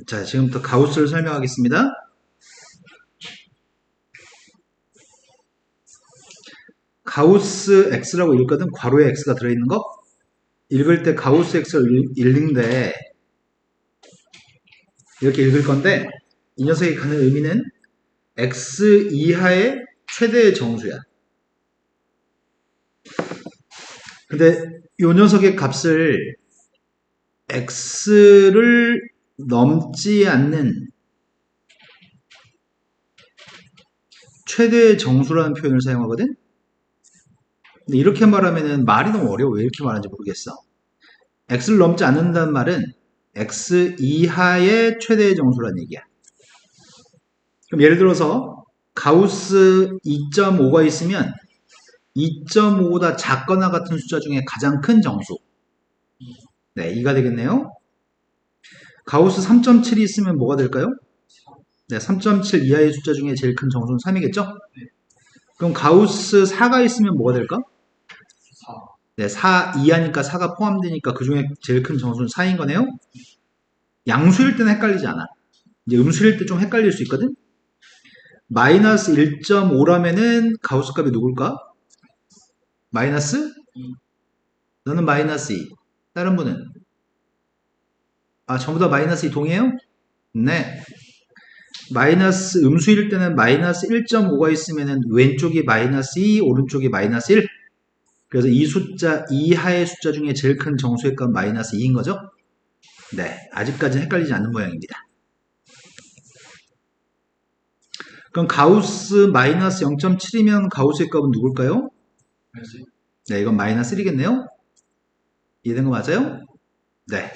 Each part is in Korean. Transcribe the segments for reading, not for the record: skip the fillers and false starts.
자, 지금부터 가우스를 설명하겠습니다. 가우스 X라고 읽거든. 괄호에 X가 들어있는 거. 읽을 때 가우스 X를 읽는데 이렇게 읽을 건데 이 녀석이 갖는 의미는 X 이하의 최대의 정수야. 근데 이 녀석의 값을 X를 넘지 않는 최대의 정수라는 표현을 사용하거든. 근데 이렇게 말하면은 말이 너무 어려워. 왜 이렇게 말하는지 모르겠어. X를 넘지 않는다는 말은 X 이하의 최대의 정수라는 얘기야. 그럼 예를 들어서 가우스 2.5가 있으면 2.5보다 작거나 같은 숫자 중에 가장 큰 정수. 네, 2가 되겠네요. 가우스 3.7이 있으면 뭐가 될까요? 네, 3.7 이하의 숫자 중에 제일 큰 정수는 3이겠죠? 그럼 가우스 4가 있으면 뭐가 될까? 네, 4 이하니까 4가 포함되니까 그 중에 제일 큰 정수는 4인 거네요. 양수일 때는 헷갈리지 않아. 이제 음수일 때 좀 헷갈릴 수 있거든? 마이너스 1.5라면은 가우스 값이 누굴까? 마이너스? 너는 마이너스 2. 다른 분은? 아, 전부 다 마이너스 2 동의해요? 네. 마이너스 음수일 때는 마이너스 1.5가 있으면은 왼쪽이 마이너스 2, 오른쪽이 마이너스 1. 그래서 이 숫자 이하의 숫자 중에 제일 큰 정수의 값 마이너스 2인 거죠? 네. 아직까지는 헷갈리지 않는 모양입니다. 그럼 가우스 마이너스 0.7이면 가우스의 값은 누굴까요? 네, 이건 마이너스 1이겠네요? 이해된 거 맞아요? 네.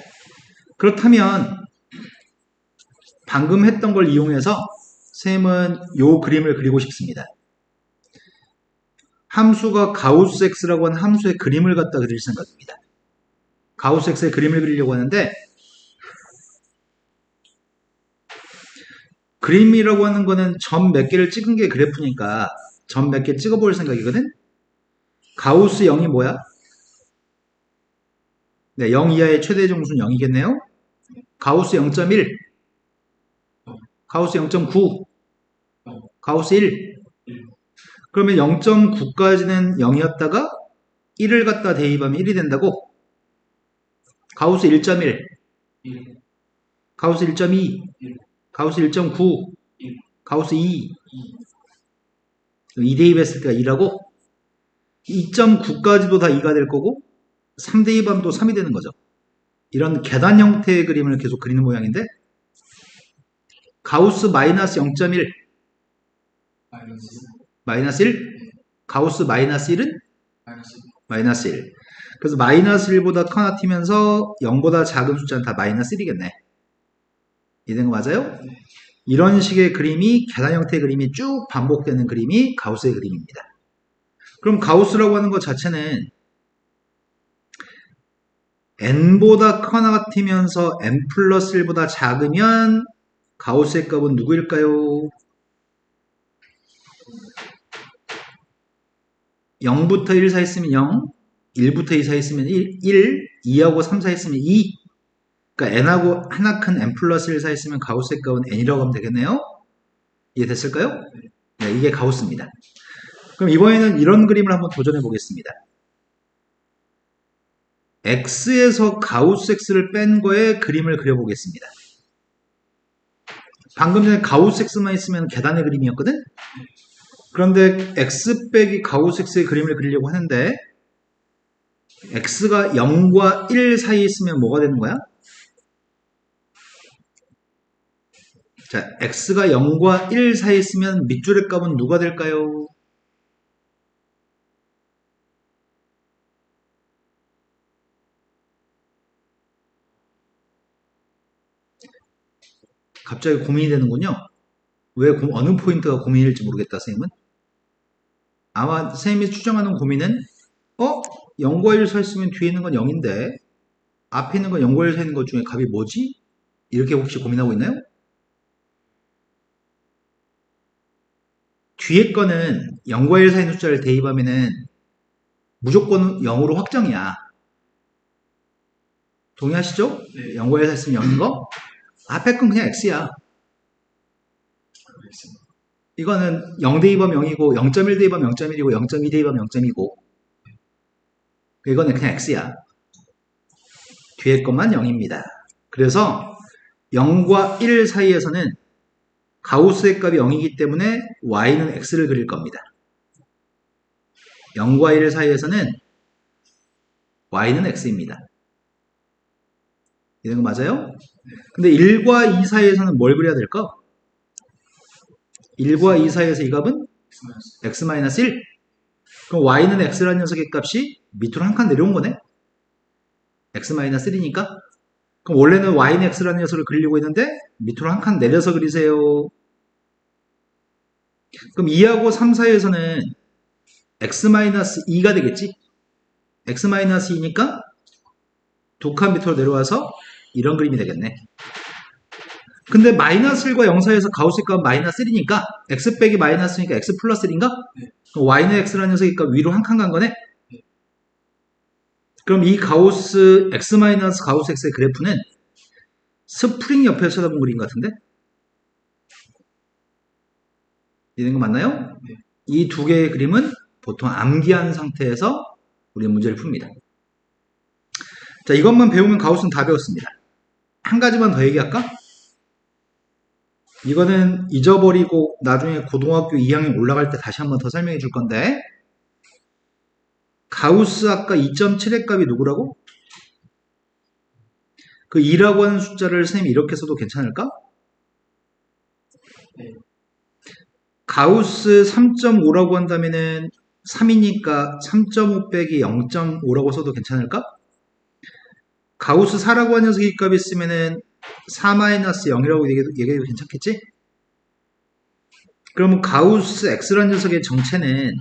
그렇다면 방금 했던 걸 이용해서 쌤은 요 그림을 그리고 싶습니다. 함수가 가우스 X라고 하는 함수의 그림을 갖다 그릴 생각입니다. 가우스 X의 그림을 그리려고 하는데 그림이라고 하는 거는 점 몇 개를 찍은 게 그래프니까 점 몇 개 찍어볼 생각이거든? 가우스 0이 뭐야? 네, 0 이하의 최대 정수는 0이겠네요? 가우스 0.1, 가우스 0.9, 가우스 1. 그러면 0.9까지는 0이었다가 1을 갖다 대입하면 1이 된다고? 가우스 1.1, 가우스 1.2, 가우스 1.9, 가우스 2. 2 대입했을 때가 2라고? 2.9까지도 다 2가 될 거고 3 대입하면 또 3이 되는 거죠. 이런 계단 형태의 그림을 계속 그리는 모양인데 가우스 마이너스 0.1 마이너스 1 가우스 마이너스 1은 마이너스 1. 그래서 마이너스 1보다 커나 튀면서 0보다 작은 숫자는 다 마이너스 1이겠네. 이해된 거 맞아요? 이런 식의 그림이 계단 형태의 그림이 쭉 반복되는 그림이 가우스의 그림입니다. 그럼 가우스라고 하는 것 자체는 n보다 커나 같으면서 n 플러스 1보다 작으면 가우스의 값은 누구일까요? 0부터 1 사이 있으면 0, 1부터 2 사이 있으면 1, 2하고 3 사이 있으면 2. 그러니까 n하고 하나 큰 n 플러스 1 사이 있으면 가우스의 값은 n이라고 하면 되겠네요. 이해됐을까요? 네, 이게 가우스입니다. 그럼 이번에는 이런 그림을 한번 도전해 보겠습니다. x에서 가우스 x를 뺀 거에 그림을 그려보겠습니다. 방금 전에 가우스 x만 있으면 계단의 그림이었거든? 그런데 x 빼기 가우스 x의 그림을 그리려고 하는데 x가 0과 1 사이에 있으면 뭐가 되는 거야? 자, x가 0과 1 사이에 있으면 밑줄의 값은 누가 될까요? 갑자기 고민이 되는군요. 왜 어느 포인트가 고민일지 모르겠다, 선생님은. 아마 선생님이 추정하는 고민은 0과 1 서 있으면 뒤에 있는 건 0인데 앞에 있는 건 0과 1 서 있는 것 중에 값이 뭐지? 이렇게 혹시 고민하고 있나요? 뒤에 거는 0과 1 사이 있는 숫자를 대입하면은 무조건 0으로 확정이야. 동의하시죠? 네. 0과 1 사이 있으면 0인 거? 앞에 건 그냥 x야. 이거는 0 대입하면 0이고 0.1 대입하면 0.1이고 0.2 대입하면 0.2고 이거는 그냥 x야. 뒤에 것만 0입니다. 그래서 0과 1 사이에서는 가우스의 값이 0이기 때문에 y는 x를 그릴 겁니다. 0과 1 사이에서는 y는 x입니다. 이런 거 맞아요? 근데 1과 2 사이에서는 뭘 그려야 될까? 1과 2 사이에서 이 값은 x-1. 그럼 y는 x라는 녀석의 값이 밑으로 한 칸 내려온 거네? x-1이니까? 그럼 원래는 y는 x라는 녀석을 그리려고 했는데 밑으로 한 칸 내려서 그리세요. 그럼 2하고 3 사이에서는 x-2가 되겠지? x-2니까 두 칸 밑으로 내려와서 이런 그림이 되겠네. 근데 마이너스 1과 0 사이에서 가우스 값 마이너스 1이니까 x 빼기 마이너스니까 x 플러스 1인가? 그럼 y는 x라는 녀석의 값 위로 한 칸 간 거네? 그럼 이 가우스 x 마이너스 가우스 x의 그래프는 스프링 옆에서 쳐다본 그림 같은데? 이런 거 맞나요? 이 두 개의 그림은 보통 암기한 상태에서 우리 문제를 풉니다. 자, 이것만 배우면 가우스는 다 배웠습니다. 한 가지만 더 얘기할까? 이거는 잊어버리고 나중에 고등학교 2학년 올라갈 때 다시 한번 더 설명해 줄 건데 가우스 아까 2.7의 값이 누구라고? 그 2라고 하는 숫자를 선생님이 이렇게 써도 괜찮을까? 가우스 3.5라고 한다면은 3이니까 3.5 빼기 0.5라고 써도 괜찮을까? 가우스 4라고 하는 녀석의 값이 있으면은 4-0이라고 얘기해도 괜찮겠지? 그러면 가우스 x라는 녀석의 정체는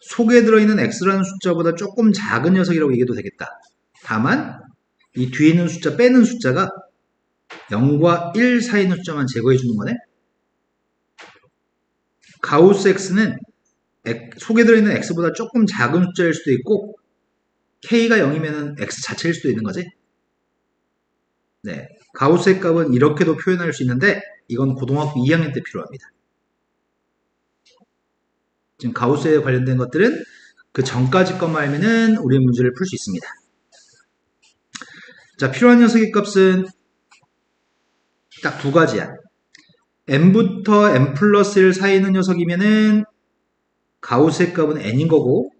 속에 들어있는 x라는 숫자보다 조금 작은 녀석이라고 얘기해도 되겠다. 다만 이 뒤에 있는 숫자 빼는 숫자가 0과 1 사이 있는 숫자만 제거해 주는 거네. 가우스 x는 속에 들어있는 x보다 조금 작은 숫자일 수도 있고 k가 0이면 x 자체일 수도 있는 거지. 네, 가우스의 값은 이렇게도 표현할 수 있는데 이건 고등학교 2학년 때 필요합니다. 지금 가우스에 관련된 것들은 그 전까지 것만 알면은 우리 문제를 풀 수 있습니다. 자, 필요한 녀석의 값은 딱 두 가지야. n부터 n 플러스 1 사이에 있는 녀석이면은 가우스의 값은 n인 거고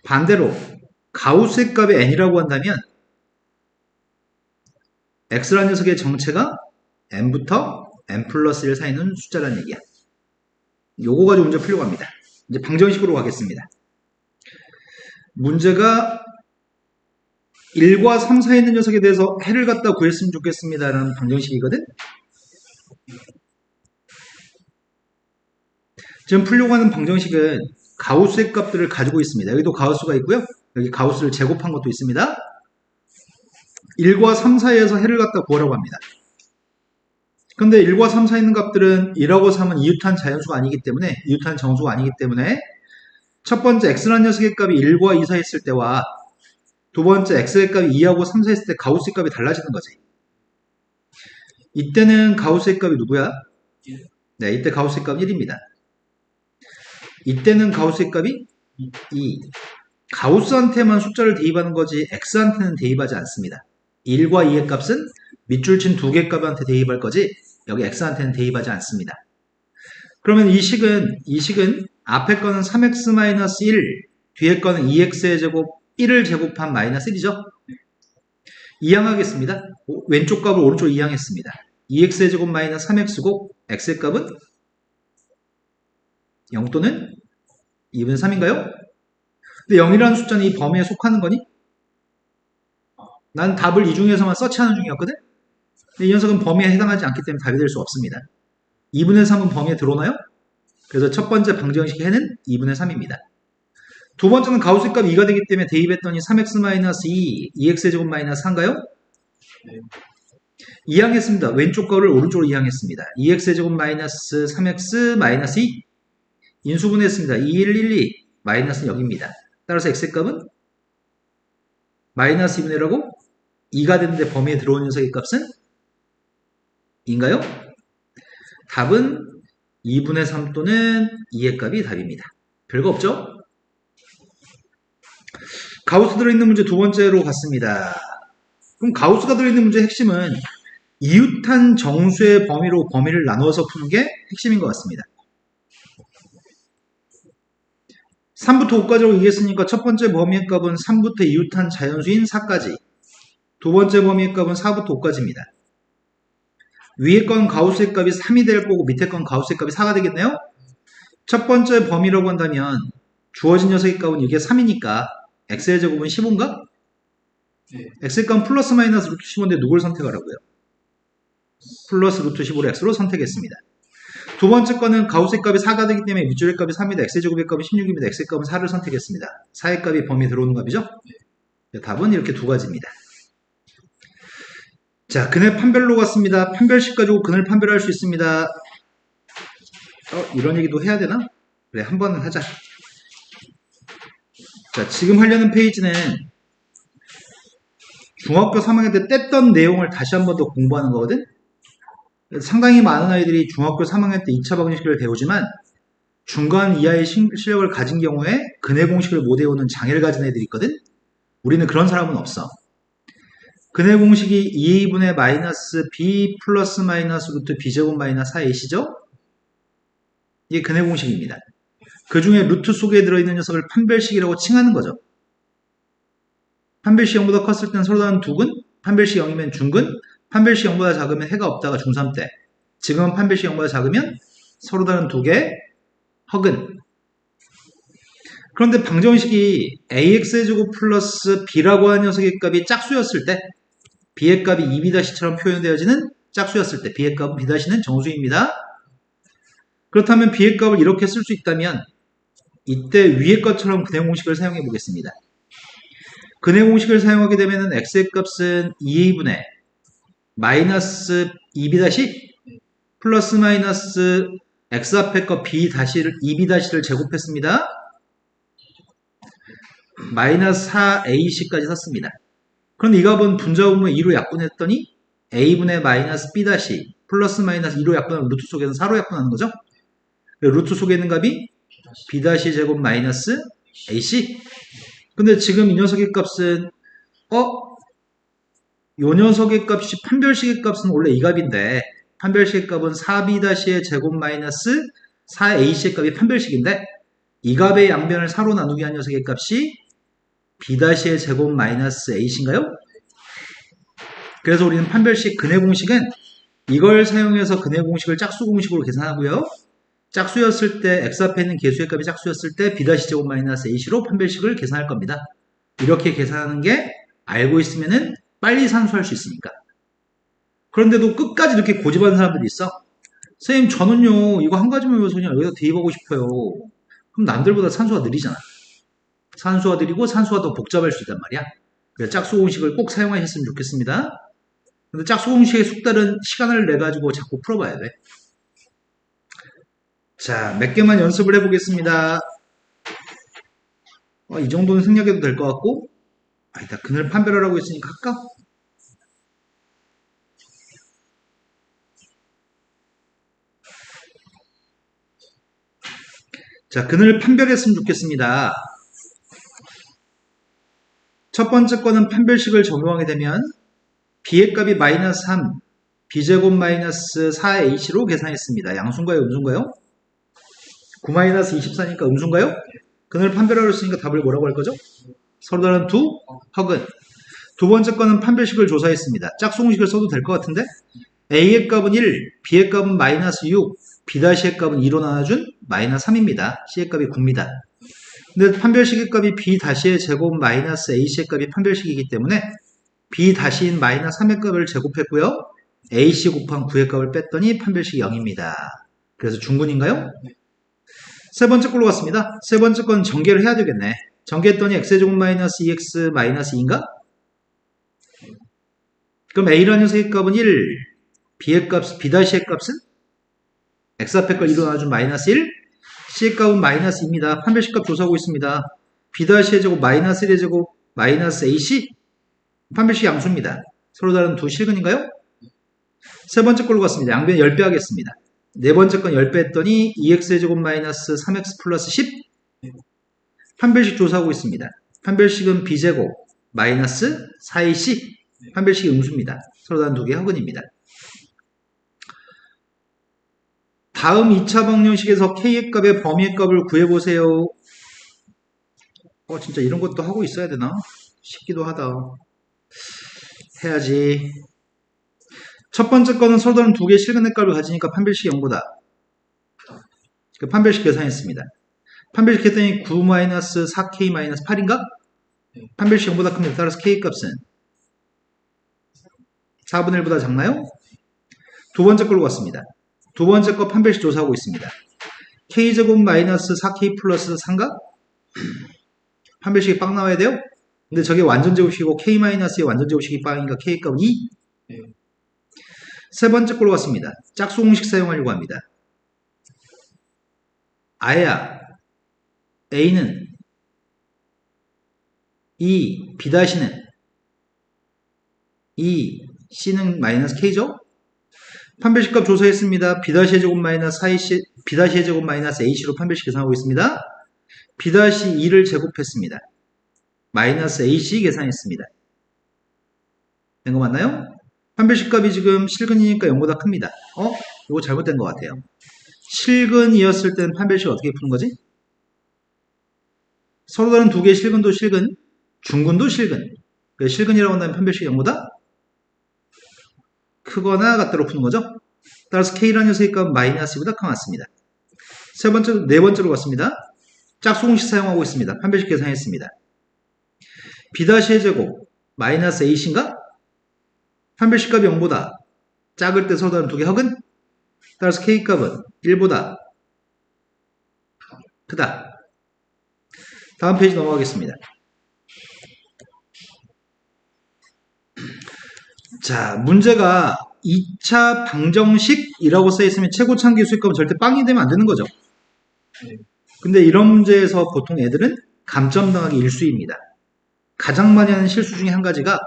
반대로 가우스의 값이 n이라고 한다면 x라는 녀석의 정체가 n부터 n 플러스 1 사이에 있는 숫자라는 얘기야. 요거 가지고 문제 풀려고 합니다. 이제 방정식으로 가겠습니다. 문제가 1과 3 사이에 있는 녀석에 대해서 해를 갖다 구했으면 좋겠습니다. 라는 방정식이거든. 지금 풀려고 하는 방정식은 가우스의 값들을 가지고 있습니다. 여기도 가우스가 있고요. 여기 가우스를 제곱한 것도 있습니다. 1과 3 사이에서 해를 갖다 구하라고 합니다. 근데 1과 3 사이에 있는 값들은 1하고 3은 이웃한 자연수가 아니기 때문에 이웃한 정수가 아니기 때문에 첫 번째 x라는 녀석의 값이 1과 2 사이에 있을 때와 두 번째 x의 값이 2하고 3 사이에 있을 때 가우스의 값이 달라지는 거지. 이때는 가우스의 값이 누구야? 네, 이때 가우스의 값 1입니다. 이때는 가우스의 값이 2. 가우스한테만 숫자를 대입하는 거지 x한테는 대입하지 않습니다. 1과 2의 값은 밑줄 친 두 개 값한테 대입할 거지 여기 x한테는 대입하지 않습니다. 그러면 이 식은 앞에 거는 3x-1 뒤에 거는 2x의 제곱 1을 제곱한 마이너스 1이죠. 이항하겠습니다. 왼쪽 값을 오른쪽으로 이항했습니다. 2x의 제곱 마이너스 3x고 x의 값은 0 또는 2분의 3인가요? 근데 0이라는 숫자는 이 범위에 속하는 거니? 난 답을 이 중에서만 서치하는 중이었거든? 근데 이 녀석은 범위에 해당하지 않기 때문에 답이 될 수 없습니다. 2분의 3은 범위에 들어오나요? 그래서 첫 번째 방정식 해는 2분의 3입니다. 두 번째는 가우스의 값 2가 되기 때문에 대입했더니 3x-2, 2x의 제곱 마이너스 4인가요? 네. 이항했습니다. 왼쪽 거를 오른쪽으로 이항했습니다. 2x의 제곱 마이너스 3x 마이너스 2 인수분해했습니다. 2, 1, 1, 2 마이너스는 여기입니다. 따라서 x의 값은 마이너스 2분의 1하고 2가 됐는데 범위에 들어오는 녀석의 값은 2인가요? 답은 2분의 3 또는 2의 값이 답입니다. 별거 없죠? 가우스 들어있는 문제 두 번째로 갔습니다. 그럼 가우스가 들어있는 문제의 핵심은 이웃한 정수의 범위로 범위를 나누어서 푸는 게 핵심인 것 같습니다. 3부터 5까지로 이겼으니까 첫 번째 범위의 값은 3부터 이웃한 자연수인 4까지, 두 번째 범위의 값은 4부터 5까지입니다. 위에 건 가우스의 값이 3이 될 거고 밑에 건 가우스의 값이 4가 되겠네요. 첫 번째 범위라고 한다면 주어진 녀석의 값은 이게 3이니까 x의 제곱은 15인가? 네. x의 값은 플러스 마이너스 루트 15인데 누굴 선택하라고요? 플러스 루트 15를 x로 선택했습니다. 두 번째 거는 가우스의 값이 4가 되기 때문에 밑줄의 값이 3이다. x의 제곱의 값이 16입니다. x의 값은 4를 선택했습니다. 4의 값이 범위에 들어오는 값이죠? 네. 답은 이렇게 두 가지입니다. 자, 근의 판별로 갔습니다. 판별식 가지고 근을 판별할 수 있습니다. 이런 얘기도 해야 되나? 그래, 한 번은 하자. 자, 지금 하려는 페이지는 중학교 3학년 때 뗐던 내용을 다시 한 번 더 공부하는 거거든? 상당히 많은 아이들이 중학교 3학년 때 2차 방정식을 배우지만 중간 이하의 실력을 가진 경우에 근의 공식을 못 외우는 장애를 가진 애들이 있거든? 우리는 그런 사람은 없어. 근의 공식이 2분의 마이너스 b 플러스 마이너스 루트 b제곱 마이너스 4ac죠? 이게 근의 공식입니다. 그 중에 루트 속에 들어있는 녀석을 판별식이라고 칭하는 거죠. 판별식 0보다 컸을 때는 서로 다른 두근, 판별식 0이면 중근, 판별식 0보다 작으면 해가 없다가 중3 때, 지금은 판별식 0보다 작으면 서로 다른 두 개, 허근. 그런데 방정식이 ax의 제곱 플러스 b라고 하는 녀석의 값이 짝수였을 때, b의 값이 2b-처럼 표현되어지는 짝수였을 때 b의 값은 b-는 정수입니다. 그렇다면 b의 값을 이렇게 쓸 수 있다면 이때 위의 것처럼 근의 공식을 사용해 보겠습니다. 근의 공식을 사용하게 되면 x의 값은 2a분의 마이너스 2b- 플러스 마이너스 x 앞에 거 b-를 2b-를 제곱했습니다. 마이너스 4ac까지 썼습니다. 그런데 이 값은 분자분모에 2로 약분했더니 a분의 마이너스 b- 플러스 마이너스 2로 약분하면 루트 속에는 4로 약분하는 거죠. 루트 속에 있는 값이 b- 제곱 마이너스 ac. 근데 지금 이 녀석의 값은 요 녀석의 값이 판별식의 값은 원래 이 값인데 판별식의 값은 4b-의 제곱 마이너스 4ac의 값이 판별식인데 이 값의 양변을 4로 나누게 한 녀석의 값이 b-의 제곱 마이너스 ac인가요? 그래서 우리는 판별식 근의 공식은 이걸 사용해서 근의 공식을 짝수 공식으로 계산하고요. 짝수였을 때 x 앞에 있는 개수의 값이 짝수였을 때 b-제곱 마이너스 ac로 판별식을 계산할 겁니다. 이렇게 계산하는 게 알고 있으면은 빨리 산수할 수 있으니까. 그런데도 끝까지 이렇게 고집하는 사람들이 있어. 선생님 저는요 이거 한 가지만 외워서 그냥 여기다 대입하고 싶어요. 그럼 남들보다 산수가 느리잖아. 산수가 느리고 산수가 더 복잡할 수 있단 말이야. 그래서 짝수 공식을 꼭 사용하셨으면 좋겠습니다. 근데 짝수 공식의 숙달은 시간을 내가지고 자꾸 풀어봐야 돼. 자, 몇 개만 연습을 해보겠습니다. 이 정도는 생략해도 될 것 같고, 아니다, 근을 판별하라고 했으니까 할까? 자, 근을 판별했으면 좋겠습니다. 첫 번째 거는 판별식을 적용하게 되면 b의 값이 마이너스 3, b제곱 마이너스 4ac로 계산했습니다. 양수인가요? 음수인가요? 9-24니까 음수인가요? 근을 판별하려 했으니까 답을 뭐라고 할 거죠? 서로 다른 두 허근. 두 번째 거는 판별식을 조사했습니다. 짝수 공식을 써도 될 것 같은데 a의 값은 1, b의 값은 마이너스 6, b-의 값은 2로 나눠준 마이너스 3입니다. c의 값이 9입니다. 근데 판별식의 값이 b-의 제곱 마이너스 ac의 값이 판별식이기 때문에 b-인 마이너스 3의 값을 제곱했고요. ac 곱한 9의 값을 뺐더니 판별식이 0입니다. 그래서 중근인가요? 세 번째 걸로 갔습니다. 세 번째 건 전개를 해야 되겠네. 전개했더니 x제곱 마이너스 2x 마이너스 2인가? 그럼 a라는 녀석의 값은 1, b의 값, b-의 값은 x 앞에 걸 2로 나눠준 마이너스 1, c의 값은 마이너스 2입니다. 판별식 값 조사하고 있습니다. b-의 제곱 마이너스 1의 제곱 마이너스 ac 판별식 양수입니다. 서로 다른 두 실근인가요? 세 번째 걸로 갔습니다. 양변 10배 하겠습니다. 네 번째 건 10배 했더니 2x제곱 마이너스 3x 플러스 10. 판별식 조사하고 있습니다. 판별식은 b제곱 마이너스 4ac. 판별식이 음수입니다. 서로 다른 두 개 허근입니다. 다음 2차 방정식에서 k의 값의 범위의 값을 구해보세요. 진짜 이런 것도 하고 있어야 되나? 싶기도 하다. 해야지. 첫 번째 거는 서로 다른 두 개의 실근의 값을 가지니까 판별식이 0보다. 판별식 계산했습니다. 판별식 했더니 9-4k-8인가? 판별식 0보다 큽니다. 따라서 k 값은 4분의 1보다 작나요? 두 번째 걸로 갔습니다. 두 번째 거 판별식 조사하고 있습니다. k제곱 마이너스 4k 플러스 3가? 판별식이 빵 나와야 돼요? 근데 저게 완전제곱식이고 k-의 완전제곱식이 빵이니까 k값은 2. 세 번째 걸로 갔습니다. 짝수 공식 사용하려고 합니다. 아야 a는 2, b-는 2, c는 마이너스 k죠? 판별식값 조사했습니다. b-의 제곱 마이너스 4ac, b-의 제곱 마이너스 ac로 판별식 계산하고 있습니다. b-2를 제곱했습니다. 마이너스 ac 계산했습니다. 된 거 맞나요? 판별식 값이 지금 실근이니까 0보다 큽니다. 이거 잘못된 것 같아요. 실근이었을 때는 판별식 어떻게 푸는 거지? 서로 다른 두 개의 실근도 실근, 중근도 실근. 실근이라고 한다면 판별식이 0보다 크거나 같다로 푸는 거죠. 따라서 k라는 녀석의 값은 마이너스 2보다 커맞습니다. 네 번째로 갔습니다. 짝수 공식 사용하고 있습니다. 판별식 계산했습니다. b-의 제곱 마이너스 ac인가? 판별식 값이 0보다 작을 때 서로 다른 두 개 허근? 따라서 k값은 1보다 크다. 다음 페이지 넘어가겠습니다. 자, 문제가 2차 방정식이라고 써있으면 최고차항 기수값은 절대 빵이 되면 안 되는 거죠. 근데 이런 문제에서 보통 애들은 감점 당하기 일수입니다. 가장 많이 하는 실수 중에 한 가지가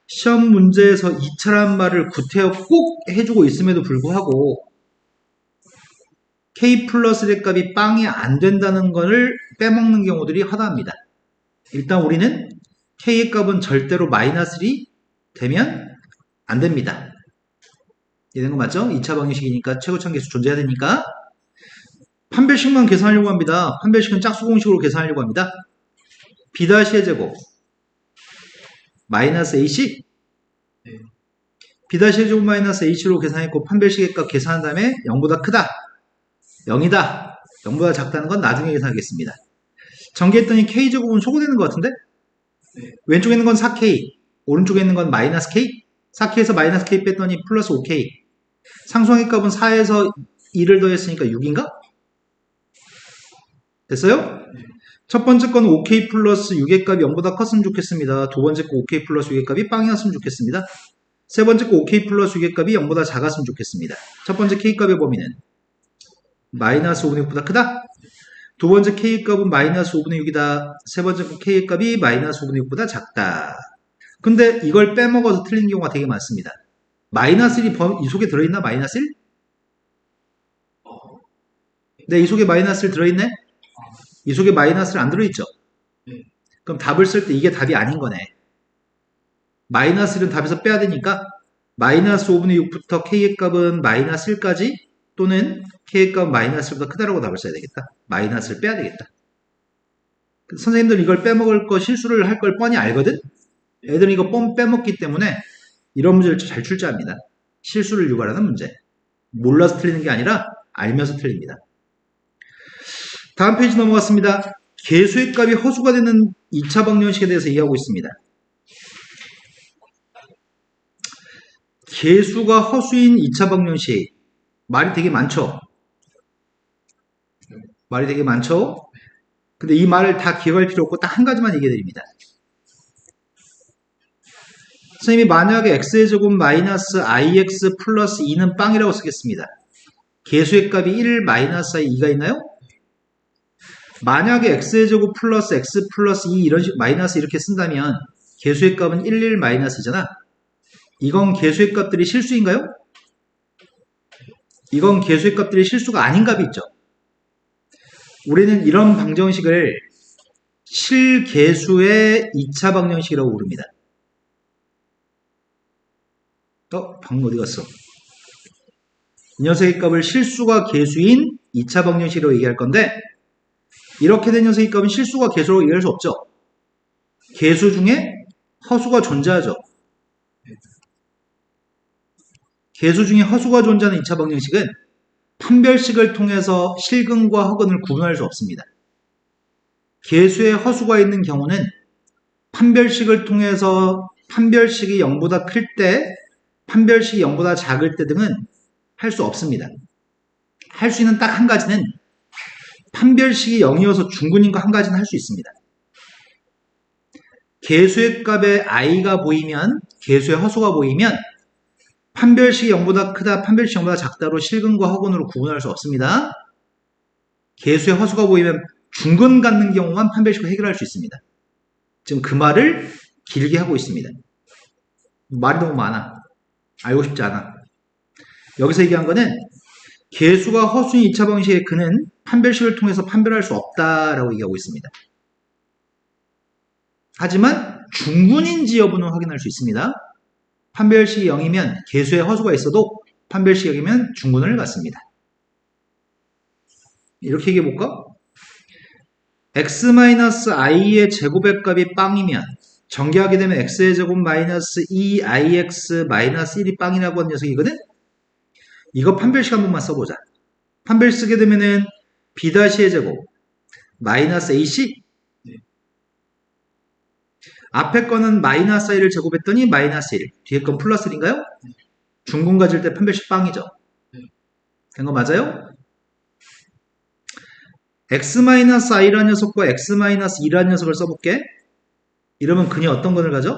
시험 문제에서 2차란 말을 구태여 꼭 해주고 있음에도 불구하고 k 플러스의 값이 빵이 안 된다는 것을 빼먹는 경우들이 허다합니다. 일단 우리는 k의 값은 절대로 마이너스 1이 되면 안 됩니다. 이해된 거 맞죠? 2차 방정식이니까 최고차항 계수 존재해야 되니까 판별식만 계산하려고 합니다. 판별식은 짝수 공식으로 계산하려고 합니다. b-의 제곱 마이너스 ac b-의 제곱 마이너스 ac로 계산했고 판별식의 값 계산한 다음에 0보다 크다 0이다 0보다 작다는 건 나중에 계산하겠습니다. 전개했더니 k제곱은 소거되는 것 같은데 왼쪽에 있는 건 4k 오른쪽에 있는 건 마이너스 k 4k에서 마이너스 k 뺐더니 플러스 5k 상수항의 값은 4에서 2를 더했으니까 6인가? 됐어요? 첫 번째 건 5k 플러스 6의 값이 0보다 컸으면 좋겠습니다. 두 번째 거 5k 플러스 6의 값이 빵이었으면 좋겠습니다. 세 번째 거 5k 플러스 6의 값이 0보다 작았으면 좋겠습니다. 첫 번째 k 값의 범위는 마이너스 5분의 6보다 크다? 두 번째 k 값은 마이너스 5분의 6이다. 세 번째 거 k 값이 마이너스 5분의 6보다 작다. 근데 이걸 빼먹어서 틀린 경우가 되게 많습니다. 마이너스 1이 이 속에 들어있나? 마이너스 1? 네, 이 속에 마이너스 1 들어있네? 이 속에 마이너스 1 안 들어있죠? 그럼 답을 쓸 때 이게 답이 아닌 거네. 마이너스 1은 답에서 빼야 되니까 마이너스 5분의 6부터 k의 값은 마이너스 1까지 또는 k의 값은 마이너스 1보다 크다라고 답을 써야 되겠다. 마이너스를 빼야 되겠다. 선생님들 이걸 빼먹을 거 실수를 할 걸 뻔히 알거든? 애들은 이거 뻔 빼먹기 때문에 이런 문제를 잘 출제합니다. 실수를 유발하는 문제. 몰라서 틀리는 게 아니라 알면서 틀립니다. 다음 페이지 넘어갔습니다. 개수의 값이 허수가 되는 2차 방정식에 대해서 이해하고 있습니다. 개수가 허수인 2차 방정식 말이 되게 많죠? 말이 되게 많죠? 근데 이 말을 다 기억할 필요 없고 딱 한 가지만 얘기해 드립니다. 선생님이 만약에 x의 제곱 마이너스 ix 플러스 2는 빵이라고 쓰겠습니다. 개수의 값이 1 마이너스 i 2가 있나요? 만약에 x의 제곱 플러스 x 플러스 2 이런 식 마이너스 이렇게 쓴다면 개수의 값은 1, 1 마이너스잖아. 이건 개수의 값들이 실수인가요? 이건 개수의 값들이 실수가 아닌 값이 있죠. 우리는 이런 방정식을 실개수의 2차 방정식이라고 부릅니다. 방금 어디 갔어? 이 녀석의 값을 실수가 개수인 2차 방정식으로 얘기할 건데, 이렇게 된 녀석의 값은 실수가 개수로 얘기할 수 없죠. 개수 중에 허수가 존재하죠. 개수 중에 허수가 존재하는 2차 방정식은 판별식을 통해서 실근과 허근을 구분할 수 없습니다. 개수에 허수가 있는 경우는 판별식을 통해서 판별식이 0보다 클 때, 판별식이 0보다 작을 때 등은 할 수 없습니다. 할 수 있는 딱 한 가지는 판별식이 0이어서 중근인 거 한 가지는 할 수 있습니다. 개수의 값에 i가 보이면, 개수의 허수가 보이면 판별식이 0보다 크다, 판별식이 0보다 작다로 실근과 허근으로 구분할 수 없습니다. 개수의 허수가 보이면 중근 갖는 경우만 판별식으로 해결할 수 있습니다. 지금 그 말을 길게 하고 있습니다. 말이 너무 많아. 알고 싶지 않아. 여기서 얘기한 거는 개수가 허수인 2차 방정식의 근은 판별식을 통해서 판별할 수 없다라고 얘기하고 있습니다. 하지만 중근인지 여부는 확인할 수 있습니다. 판별식이 0이면 개수에 허수가 있어도 판별식이 0이면 중근을 갖습니다. 이렇게 얘기해볼까? x-i의 제곱의 값이 빵이면 전개하게 되면 x의 제곱 마이너스 2ix 마이너스 1이 빵이라고 하는 녀석이거든? 이거 판별식 한 번만 써보자. 판별식 쓰게 되면은 b-의 제곱 마이너스 ac 앞에 거는 마이너스 1을 제곱했더니 마이너스 1 뒤에 건 플러스 1인가요? 중근 가질 때 판별식 빵이죠. 된 거 맞아요? x-i라는 녀석과 x-2라는 녀석을 써볼게. 이러면 근이 어떤 근을 가져?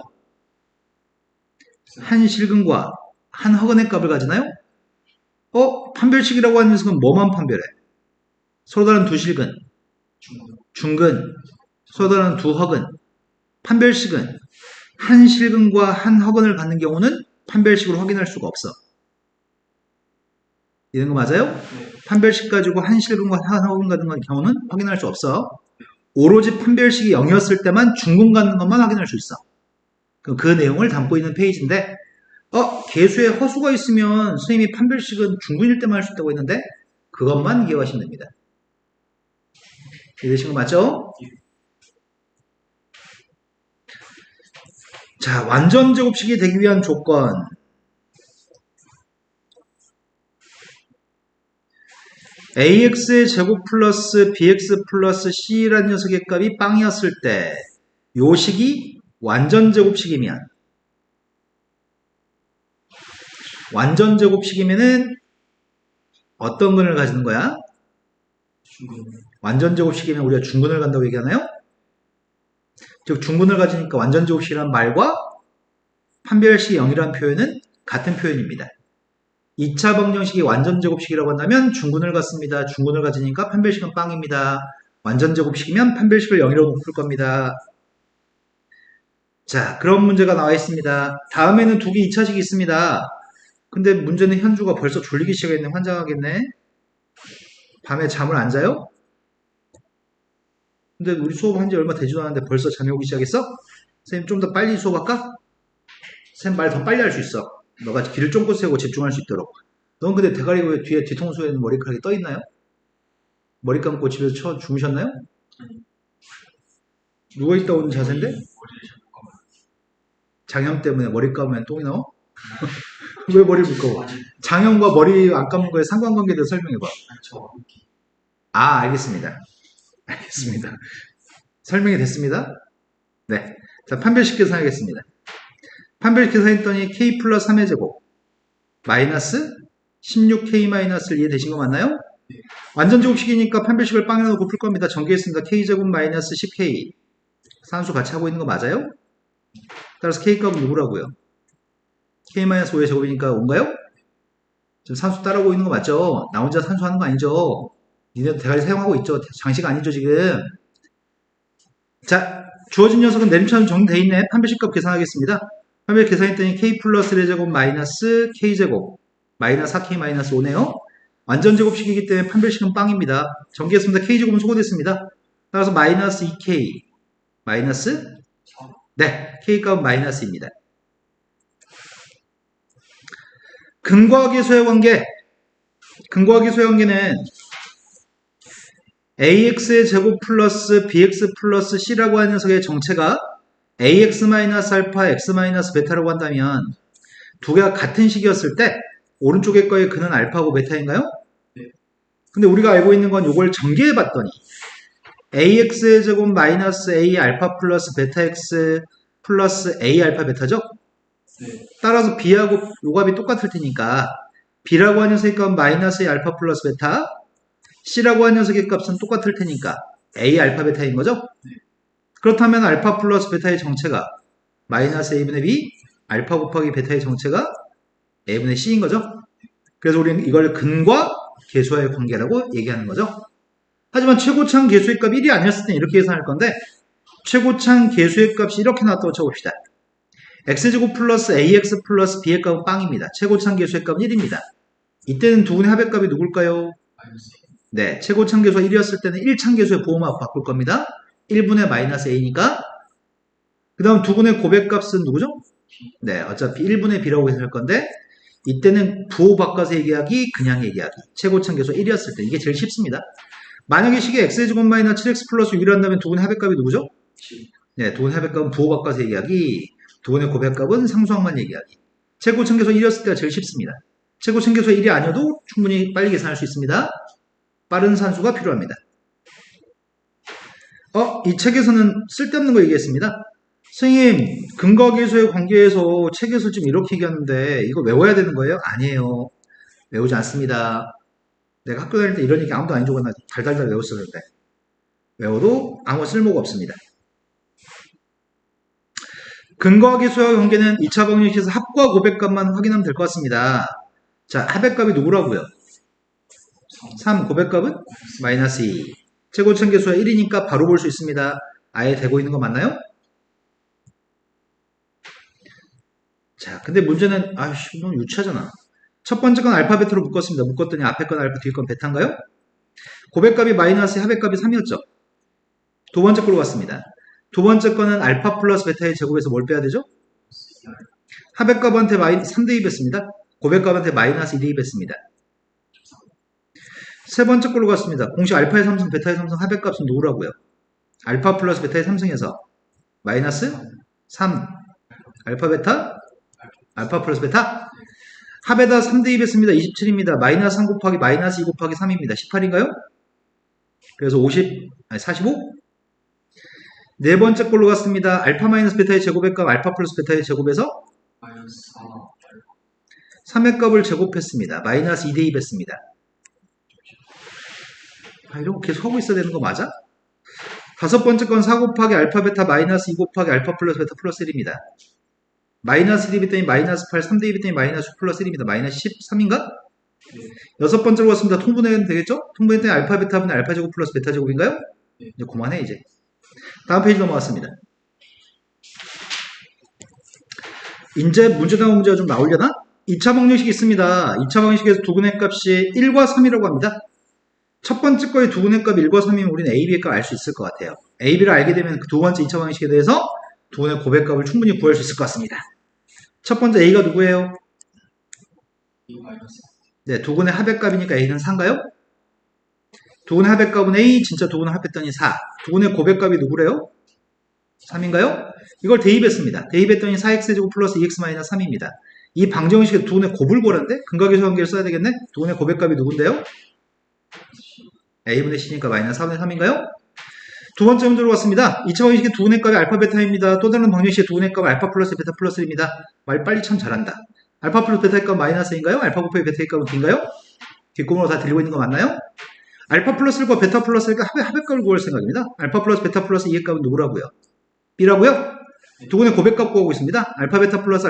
한 실근과 한 허근의 값을 가지나요? 판별식이라고 하는 녀석은 뭐만 판별해? 서로 다른 두 실근, 중근, 서로 다른 두 허근. 판별식은 한 실근과 한 허근을 갖는 경우는 판별식으로 확인할 수가 없어. 이런 거 맞아요? 네. 판별식 가지고 한 실근과 한 허근 갖는 경우는 확인할 수 없어. 오로지 판별식이 0이었을 때만 중근 갖는 것만 확인할 수 있어. 그 내용을 담고 있는 페이지인데, 개수에 허수가 있으면 선생님이 판별식은 중근일 때만 할 수 있다고 했는데, 그것만 기억하시면 됩니다. 이해되신 거 맞죠? 자, 완전 제곱식이 되기 위한 조건. ax의 제곱 플러스 bx 플러스 c라는 녀석의 값이 빵이었을 때, 요 식이 완전 제곱식이면, 완전 제곱식이면은 어떤 근을 가지는 거야? 중근. 완전 제곱식이면 우리가 중근을 간다고 얘기하나요? 즉 중근을 가지니까 완전 제곱식이란 말과 판별식이 0이라는 표현은 같은 표현입니다. 2차 방정식이 완전 제곱식이라고 한다면 중근을 갖습니다. 중근을 가지니까 판별식은 빵입니다. 완전 제곱식이면 판별식을 0이라고 풀 겁니다. 자, 그런 문제가 나와 있습니다. 다음에는 두 개 2차식이 있습니다. 근데 문제는 현주가 벌써 졸리기 시작했네. 환장하겠네. 밤에 잠을 안 자요? 근데 우리 수업한 지 얼마 되지도 않았는데 벌써 잠이 오기 시작했어? 선생님 좀 더 빨리 수업할까? 선생님 말 더 빨리 할 수 있어. 너가 귀를 쫑긋 세우고 집중할 수 있도록. 넌 근데 대가리 왜 뒤에 뒤통수에는 머리카락이 떠 있나요? 머리 감고 집에서 주무셨나요? 누워있다 오는 자세인데? 장염 때문에 머리 감으면 똥이 나와? 왜 머리를 묶어? 장염과 머리 안 감는 거에 상관관계에 대해서 설명해봐. 알겠습니다. 알겠습니다. 설명이 됐습니다. 네. 자, 판별식 계산하겠습니다. 판별식 계산했더니 k 플러스 3의 제곱 마이너스 16k-1 이해되신 거 맞나요? 네. 완전 제곱식이니까 판별식을 빵에 넣고 풀 겁니다. 전개했습니다. k제곱 마이너스 10k 산수 같이 하고 있는 거 맞아요? 따라서 k값은 누구라고요? k-5의 제곱이니까 5인가요? 지금 산수 따라오고 있는 거 맞죠? 나 혼자 산수 하는 거 아니죠? 니네도 대가리 사용하고 있죠? 장식 아니죠 지금? 자, 주어진 녀석은 내림처럼 정리되어 있네. 판별식값 계산하겠습니다. 판별 계산했더니 k 플러스 1제곱 마이너스 k제곱 마이너스 4k 마이너스 5네요. 완전제곱식이기 때문에 판별식은 빵입니다. 전개했습니다. k제곱은 소거됐습니다. 따라서 마이너스 2k 마이너스 네, k값은 마이너스입니다. 근과 계수의 관계 근과 계수의 관계는 ax의 제곱 플러스 bx 플러스 c라고 하는 녀석의 정체가 ax 마이너스 알파 x 마이너스 베타라고 한다면 두 개가 같은 식이었을 때 오른쪽에 거의 그는 알파고 베타인가요? 네. 근데 우리가 알고 있는 건 이걸 전개해 봤더니 ax의 제곱 마이너스 a 알파 플러스 베타 x 플러스 a 알파 베타죠? 네. 따라서 b하고 요값이 똑같을 테니까 b라고 하는 녀석의 값은 마이너스 a 알파 플러스 베타 c라고 하는 녀석의 값은 똑같을 테니까 a 알파 베타인 거죠? 네. 그렇다면 알파 플러스 베타의 정체가 마이너스 a분의 b 알파 곱하기 베타의 정체가 a분의 c인 거죠? 그래서 우리는 이걸 근과 계수와의 관계라고 얘기하는 거죠. 하지만 최고창 계수의 값 1이 아니었을 때 이렇게 계산할 건데 최고창 계수의 값이 이렇게 나왔다고 쳐봅시다. x제곱 플러스 ax 플러스 b의 값은 빵입니다. 최고창 계수의 값은 1입니다. 이때는 두 분의 합의 값이 누굴까요? 마이너스 네, 최고창 계수가 1이었을 때는 1창 계수의 보호막 바꿀 겁니다. 1분의 마이너스 a니까 그 다음 두 분의 고백값은 누구죠? 네, 어차피 1분의 b라고 해석할 건데 이때는 부호 바꿔서 얘기하기, 그냥 얘기하기. 최고창 계수가 1이었을 때 이게 제일 쉽습니다. 만약에 식의 x제곱 마이너스 7x 플러스 6을 한다면 두 분의 합의값이 누구죠? 7. 네, 두 분의 합의값은 부호 바꿔서 얘기하기, 두 분의 고백값은 상수항만 얘기하기. 최고창 계수가 1이었을 때가 제일 쉽습니다. 최고창 계수가 1이 아니어도 충분히 빨리 계산할 수 있습니다. 빠른 산수가 필요합니다. 이 책에서는 쓸데없는 거 얘기했습니다. 선생님, 근거 계수의 관계에서 책에서 좀 이렇게 얘기하는데 이거 외워야 되는 거예요? 아니에요. 외우지 않습니다. 내가 학교 다닐 때 이런 얘기 아무도 안 해주고 나 달달달 외웠었는데 외워도 아무 쓸모가 없습니다. 근거와 계수와 관계는 2차 방정식에서 합과 고백값만 확인하면 될 것 같습니다. 자, 합의값이 누구라고요? 3, 고백값은? 마이너스 2. 최고층 계수가 1이니까 바로 볼 수 있습니다. 아예 되고 있는 거 맞나요? 자, 근데 문제는 아이씨 너무 유치하잖아. 첫 번째 건 알파 베타로 묶었습니다. 묶었더니 앞에 건 알파, 뒤에 건 베타인가요? 고백값이 마이너스, 합의값이 3이었죠. 두 번째 걸로 갔습니다. 두 번째 거는 알파 플러스 베타의 제곱에서 뭘 빼야 되죠? 합의값한테 3 대입했습니다. 고백값한테 마이너스 2 대입했습니다. 세 번째 걸로 갔습니다. 공식 알파의 3승, 베타의 3승 합의값은 누구라고요? 알파 플러스 베타의 3승에서 마이너스 3. 알파 베타? 알파 플러스 베타? 합에다 3 대입했습니다. 27입니다. 마이너스 3 곱하기 마이너스 2 곱하기 3입니다. 18인가요? 그래서 45? 네 번째 걸로 갔습니다. 알파 마이너스 베타의 제곱의 값 알파 플러스 베타의 제곱에서 마이너스 3의 값을 제곱했습니다. 마이너스 2 대입했습니다. 이런 거 계속 하고 있어야 되는 거 맞아? 다섯 번째 건 4 곱하기 알파 베타 마이너스 2 곱하기 알파 플러스 베타 플러스 1입니다. 마이너스 1 대입했더니 마이너스 8, 3 대입했더니 마이너스 9 플러스 1입니다. 마이너스 13인가? 여섯 번째로 갔습니다. 통분해야 되겠죠? 통분했더니 알파 베타분의 알파 제곱 플러스 베타 제곱인가요? 이제 그만해 이제. 다음 페이지 넘어갔습니다. 이제 문제 나온 문제가 좀 나오려나? 2차 방정식이 있습니다. 2차 방정식에서 두근의 값이 1과 3이라고 합니다. 첫 번째 거의 두근의 값이 1과 3이면 우리는 A, B의 값을 알 수 있을 것 같아요. A, B를 알게 되면 그 두 번째 2차 방정식에 대해서 두근의 고백값을 충분히 구할 수 있을 것 같습니다. 첫 번째 A가 누구예요? 2 마이너스 네, 두근의 합의값이니까 A는 4인가요? 두근의 합의값은 A, 진짜 두근을 합했더니 4. 두근의 고백값이 누구래요? 3인가요? 이걸 대입했습니다. 대입했더니 4x제곱 플러스 2x 마이너스 3입니다. 이 방정식에 두근의 곱을 보란데? 근각계수 관계를 써야 되겠네? 두근의 고백값이 누군데요? a분의 c니까 마이너스 4분의 3인가요? 두 번째 문제로 왔습니다. 2차 방정식의 두근의 값이 알파 베타입니다. 또 다른 방정식의 두근의 값은 알파 플러스 베타 플러스 1입니다. 말 빨리 참 잘한다. 알파 플러스 베타의 값 마이너스인가요? 알파 곱하기 베타의 값은 B인가요? 뒷구멍으로 다 들리고 있는 거 맞나요? 알파 플러스 1과 베타 플러스 1과 합의값을 구할 생각입니다. 알파 플러스 베타 플러스 2의 값은 누구라고요? B라고요? 두근의 고백값 구하고 있습니다. 알파 베타 플러스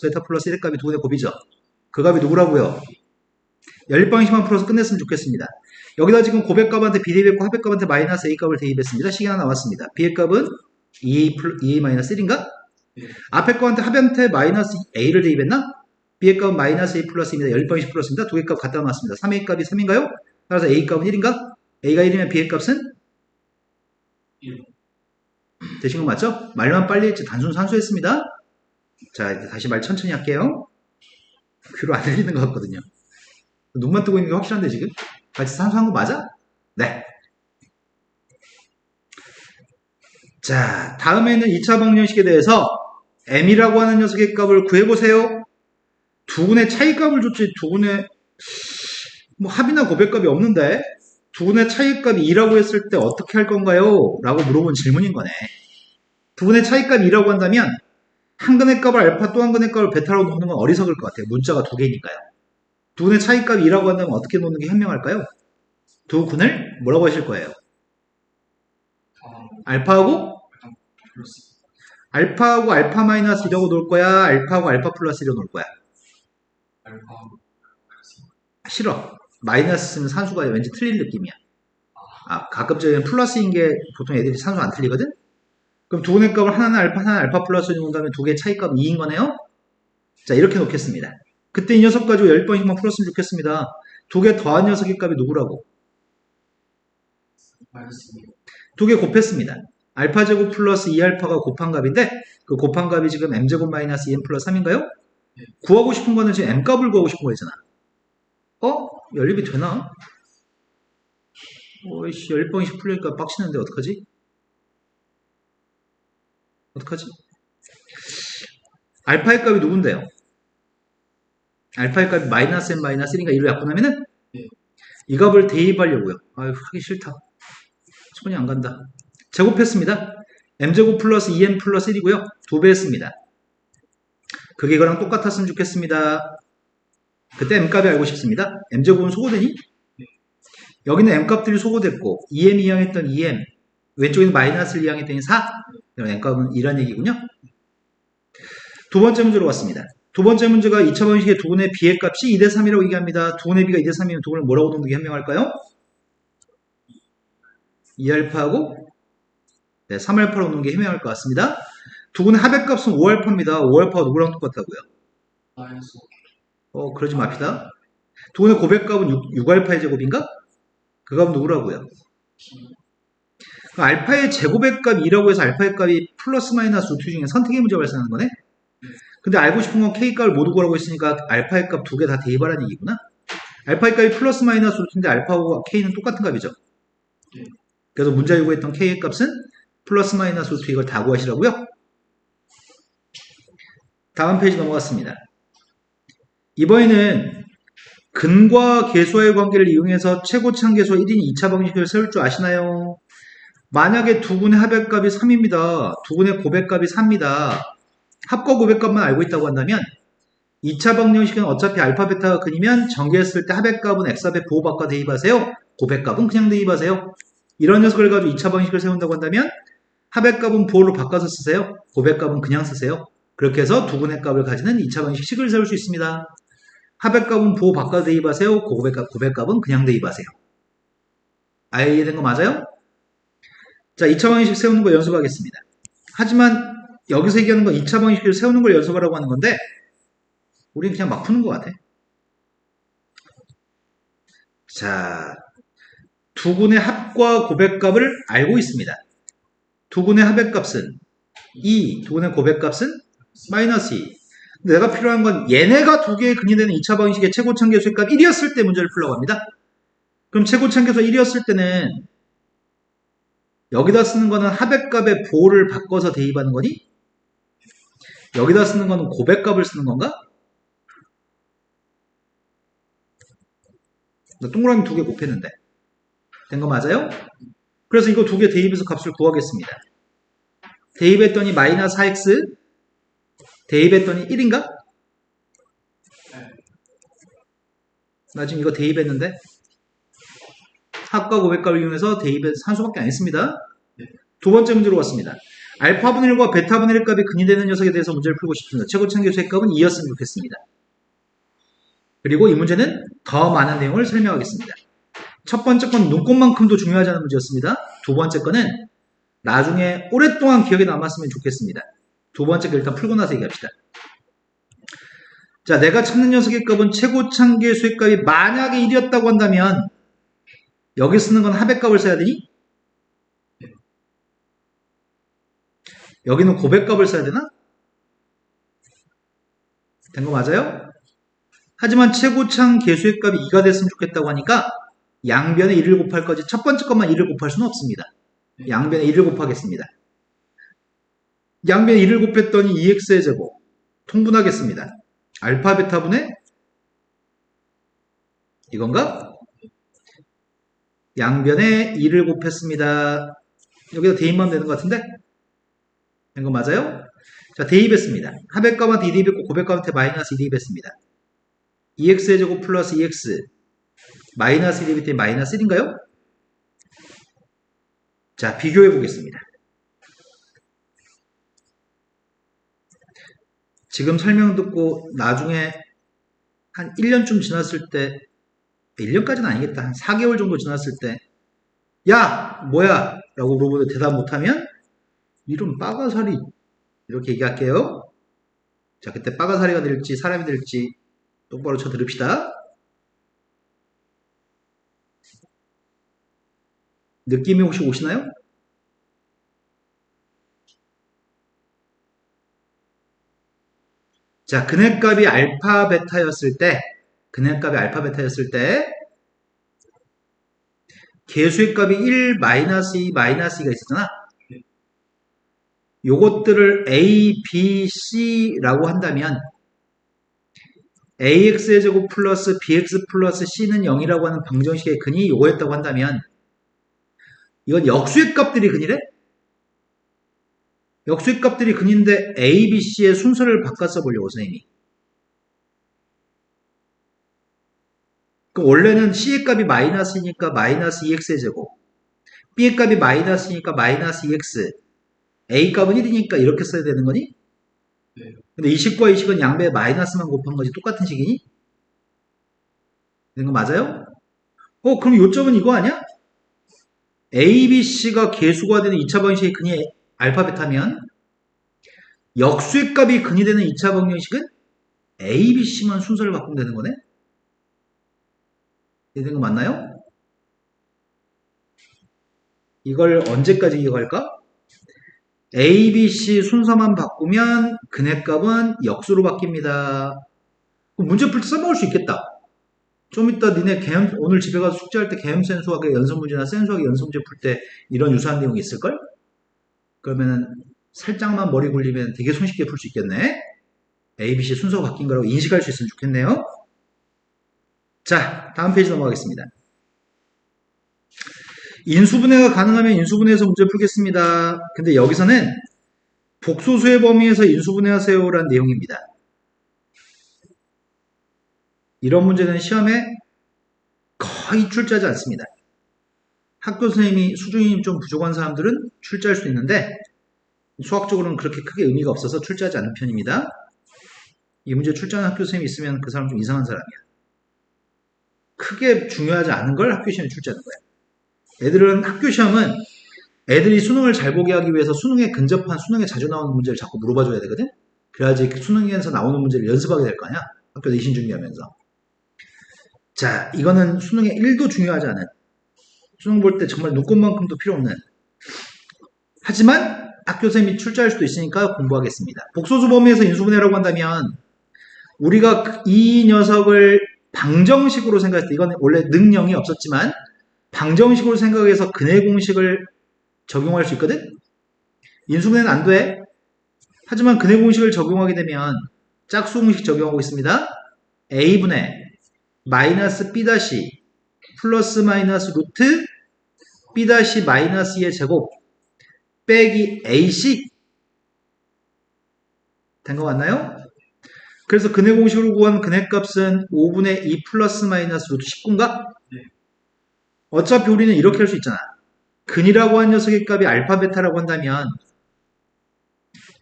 베타 플러스 1의 값이 두근의 곱이죠. 그 값이 누구라고요? 연립방식만 풀어서 끝냈으면 좋겠습니다. 여기다 지금 고백값한테 B 대입했고 합의값한테 마이너스 A 값을 대입했습니다. 식이 하나 나왔습니다. B의 값은 2a-1인가? 네. 앞에 거한테 합한테 마이너스 a를 대입했나? b의 값은 마이너스 a 플러스입니다. 10번씩 플러스입니다. 두 개 값 갖다 놨습니다. 3a 값이 3인가요? 따라서 a 값은 1인가? a가 1이면 b의 값은? 1. 되신 거 맞죠? 말만 빨리 했지 단순 산수했습니다. 자, 이제 다시 말 천천히 할게요. 귀로 안 들리는 것 같거든요. 눈만 뜨고 있는 게 확실한데 지금? 같이 산수한 거 맞아? 네. 자, 다음에는 2차 방정식에 대해서 m이라고 하는 녀석의 값을 구해보세요. 두근의 차이값을 줬지 두근의 뭐 합이나 고백값이 없는데 두근의 차이값이 2라고 했을 때 어떻게 할 건가요? 라고 물어본 질문인 거네. 두근의 차이값이 2라고 한다면 한 근의 값을 알파 또 한 근의 값을 베타로 놓는 건 어리석을 것 같아요. 문자가 두 개니까요. 두 근의 차이값이 2라고 한다면 어떻게 놓는 게 현명할까요? 두 근을 뭐라고 하실 거예요? 알파하고 플러스. 알파하고 알파 마이너스 1이라고 놓을 거야? 알파하고 알파 플러스 1이라고 놓을 거야? 알파. 싫어. 마이너스 쓰면 산수가 왠지 틀린 느낌이야. 가급적이면 플러스인 게 보통 애들이 산수 안 틀리거든? 그럼 두 근의 값을 하나는 알파 플러스를 놓는다면 두 개의 차이값 2인 거네요? 자, 이렇게 놓겠습니다. 그때 이 녀석 가지고 10번씩만 풀었으면 좋겠습니다. 두 개 더한 녀석의 값이 누구라고? 마이너스 2. 두 개 곱했습니다. 알파 제곱 플러스 2알파가 곱한 값인데 그 곱한 값이 지금 m제곱 마이너스 2m 플러스 3인가요? 네. 구하고 싶은 거는 지금 m값을 구하고 싶은 거잖아. 연립이 되나? 오이씨, 10번씩 풀리니까 빡치는데 어떡하지? 알파의 값이 누군데요? 알파의 값이 마이너스 n 마이너스 1인가 2로 약분하면은 네. 이 값을 대입하려고요. 아유, 하기 싫다. 손이 안 간다. 제곱했습니다. m제곱 플러스 2n 플러스 1이고요. 2배 했습니다. 그게 이거랑 똑같았으면 좋겠습니다. 그때 m값이 알고 싶습니다. m제곱은 소거되니? 여기는 m값들이 소거됐고 2m 이항했던 2m 왼쪽에는 마이너스를 이항했더니 4 그럼 m값은 이런 얘기군요. 두 번째 문제로 왔습니다. 두 번째 문제가 2차 방식의 두근의 b의 값이 2대3이라고 얘기합니다. 두근의 b가 2대3이면 두근을 뭐라고 놓는 게 현명할까요? 2알파하고 3알파로 놓는 게 현명할 것 같습니다. 두근의 합의 값은 5알파입니다. 5알파가 누구랑 똑같다고요? 마이너스 그러지 맙시다. 두근의 고백값은 6알파의 제곱인가? 그 값은 누구라고요? 알파의 제곱의 값 2라고 해서 알파의 값이 플러스 마이너스 루트 중에 선택의 문제가 발생하는 거네? 근데 알고 싶은 건 K값을 모두 구하라고 했으니까 알파의 값 두 개 다 대입하라는 얘기구나? 알파의 값이 플러스 마이너스 루트인데 알파와 K는 똑같은 값이죠? 그래서 문제 요구했던 K의 값은 플러스 마이너스 루트 이걸 다 구하시라고요? 다음 페이지 넘어갔습니다. 이번에는 근과 계수와의 관계를 이용해서 최고참 계수 1인 2차 방식을 세울 줄 아시나요? 만약에 두근의 합의값이 3입니다. 두근의 고백값이 4입니다. 합과 고백값만 알고 있다고 한다면 2차 방정식은 어차피 알파 베타가 근이면 전개했을 때 합의값은 x합의 보호박과 대입하세요. 고백값은 그냥 대입하세요. 이런 녀석을 가지고 2차 방식을 세운다고 한다면 합의값은 보호로 바꿔서 쓰세요. 고백값은 그냥 쓰세요. 그렇게 해서 두근의 값을 가지는 2차 방식식을 세울 수 있습니다. 합의값은 보호 바꿔 대입하세요. 고백값은 그냥 대입하세요. 아예 이해된 거 맞아요? 자, 2차 방정식 세우는 거 연습하겠습니다. 하지만 여기서 얘기하는 건 2차 방정식을 세우는 걸 연습하라고 하는 건데 우리는 그냥 막 푸는 것 같아. 자, 두근의 합과 고백값을 알고 있습니다. 두근의 합의값은 2, 두근의 고백값은 마이너스 2. 내가 필요한 건 얘네가 두 개의 근이 되는 2차 방식의 최고참 계수의 값 1이었을 때 문제를 풀려고 합니다. 그럼 최고참 계수 1이었을 때는 여기다 쓰는 거는 합의값의 보호를 바꿔서 대입하는 거니? 여기다 쓰는 거는 고백값을 쓰는 건가? 동그라미 두 개 곱했는데 된 거 맞아요? 그래서 이거 두 개 대입해서 값을 구하겠습니다. 대입했더니 마이너스 4x 대입했더니 1인가? 나 지금 이거 대입했는데 합과 고백값을 이용해서 대입해서 산수밖에 안 했습니다. 두 번째 문제로 왔습니다. 알파분의 1과 베타분의 1 값이 근이 되는 녀석에 대해서 문제를 풀고 싶습니다. 최고참 계수의 값은 2였으면 좋겠습니다. 그리고 이 문제는 더 많은 내용을 설명하겠습니다. 첫 번째 건 눈꽃만큼도 중요하지 않은 문제였습니다. 두 번째 거는 나중에 오랫동안 기억에 남았으면 좋겠습니다. 두 번째 거 일단 풀고 나서 얘기합시다. 자, 내가 찾는 녀석의 값은 최고창 계수의 값이 만약에 1이었다고 한다면 여기 쓰는 건 합의값을 써야 되니? 여기는 고백값을 써야 되나? 된 거 맞아요? 하지만 최고창 계수의 값이 2가 됐으면 좋겠다고 하니까 양변에 1을 곱할 거지 첫 번째 것만 1을 곱할 수는 없습니다. 양변에 1을 곱하겠습니다. 양변에 1을 곱했더니 2x의 제곱 통분하겠습니다. 알파 베타분의 이건가? 양변에 2를 곱했습니다. 여기다 대입하면 되는 것 같은데? 된 거 맞아요? 자, 대입했습니다. 합의값한테 2 대입했고 고백값한테 마이너스 2 대입했습니다. 2x의 제곱 플러스 2x 마이너스 1 대입했더니 마이너스 1인가요? 자, 비교해 보겠습니다. 지금 설명 듣고 나중에 한 1년쯤 지났을 때 1년까지는 아니겠다. 한 4개월 정도 지났을 때 야! 뭐야? 라고 물어보는데 대답 못하면 이런 빠가사리 이렇게 얘기할게요. 자, 그때 빠가사리가 될지 사람이 될지 똑바로 쳐 들읍시다. 느낌이 혹시 오시나요? 자, 근해값이 알파 베타였을 때 계수의 값이 1, 마이너스 2, 마이너스 2가 있었잖아. 요것들을 A, B, C라고 한다면 AX의 제곱 플러스 BX 플러스 C는 0이라고 하는 방정식의 근이 요거였다고 한다면 이건 역수의 값들이 근이래? 역수의 값들이 근인데 A, B, C의 순서를 바꿔 써보려고 선생님이. 원래는 C의 값이 마이너스니까 마이너스 2X의 제곱, B의 값이 마이너스니까 마이너스 2X, A 값은 1이니까 이렇게 써야 되는 거니? 네. 근데 이 식과 이 식은 양배에 마이너스만 곱한 거지 똑같은 식이니? 이거 맞아요? 그럼 요점은 이거 아니야? A, B, C가 계수가 되는 2차 방정식의 근이 알파 베타면 역수의 값이 근이 되는 2차 방정식은 A, B, C만 순서를 바꾸면 되는 거네? 이해된 거 맞나요? 이걸 언제까지 기억할까? A, B, C 순서만 바꾸면 근해값은 역수로 바뀝니다. 문제 풀 때 써먹을 수 있겠다. 좀 이따 니네 오늘 집에 가서 숙제할 때 개념센 수학의 연속 문제나 센 수학의 연속 문제 풀 때 이런 유사한 내용이 있을걸? 그러면은 살짝만 머리 굴리면 되게 손쉽게 풀 수 있겠네. A, B, C 순서가 바뀐 거라고 인식할 수 있으면 좋겠네요. 자, 다음 페이지 넘어가겠습니다. 인수분해가 가능하면 인수분해에서 문제 풀겠습니다. 근데 여기서는 복소수의 범위에서 인수분해하세요라는 내용입니다. 이런 문제는 시험에 거의 출제하지 않습니다. 학교 선생님이 수준이 좀 부족한 사람들은 출제할 수 있는데 수학적으로는 그렇게 크게 의미가 없어서 출제하지 않는 편입니다. 이 문제 출제하는 학교 선생님이 있으면 그 사람 좀 이상한 사람이야. 크게 중요하지 않은 걸 학교 시험에 출제하는 거야. 학교 시험은 애들이 수능을 잘 보게 하기 위해서 수능에 근접한 수능에 자주 나오는 문제를 자꾸 물어봐줘야 되거든. 그래야지 수능에서 나오는 문제를 연습하게 될 거 아니야. 학교 내신 준비하면서. 자, 이거는 수능에 1도 중요하지 않은, 수능 볼 때 정말 눈꽃만큼도 필요 없는, 하지만 학교 선생님이 출제할 수도 있으니까 공부하겠습니다. 복소수 범위에서 인수분해라고 한다면 우리가 이 녀석을 방정식으로 생각했을 때, 이건 원래 능령이 없었지만 방정식으로 생각해서 근해 공식을 적용할 수 있거든? 인수분해는 안 돼. 하지만 근해 공식을 적용하게 되면 짝수 공식 적용하고 있습니다. A분의 마이너스 B 다시 플러스 마이너스 루트 B 다시 마이너스 2의 제곱 빼기 AC 된 거 맞나요? 그래서 근해 공식으로 구한 근해값은 5분의 2 플러스 마이너스 루트 19인가? 네. 어차피 우리는 이렇게 할 수 있잖아. 근이라고 한 녀석의 값이 알파 베타라고 한다면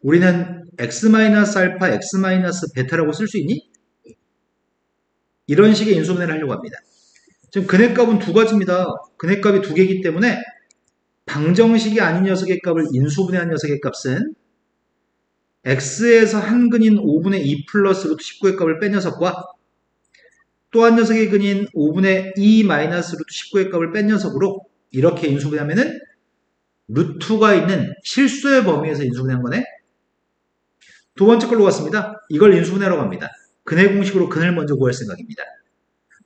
우리는 x-알파, x-베타라고 쓸 수 있니? 이런 식의 인수분해를 하려고 합니다. 지금 근해값은 두 가지입니다. 근해값이 두 개이기 때문에 방정식이 아닌 녀석의 값을 인수분해한 녀석의 값은 x에서 한 근인 5분의 2 플러스 루트 19의 값을 뺀 녀석과 또 한 녀석의 근인 5분의 2 마이너스 루트 19의 값을 뺀 녀석으로 이렇게 인수분해하면은 루트가 있는 실수의 범위에서 인수분해한 거네. 두 번째 걸로 갔습니다. 이걸 인수분해라고 합니다. 근해 공식으로 근을 먼저 구할 생각입니다.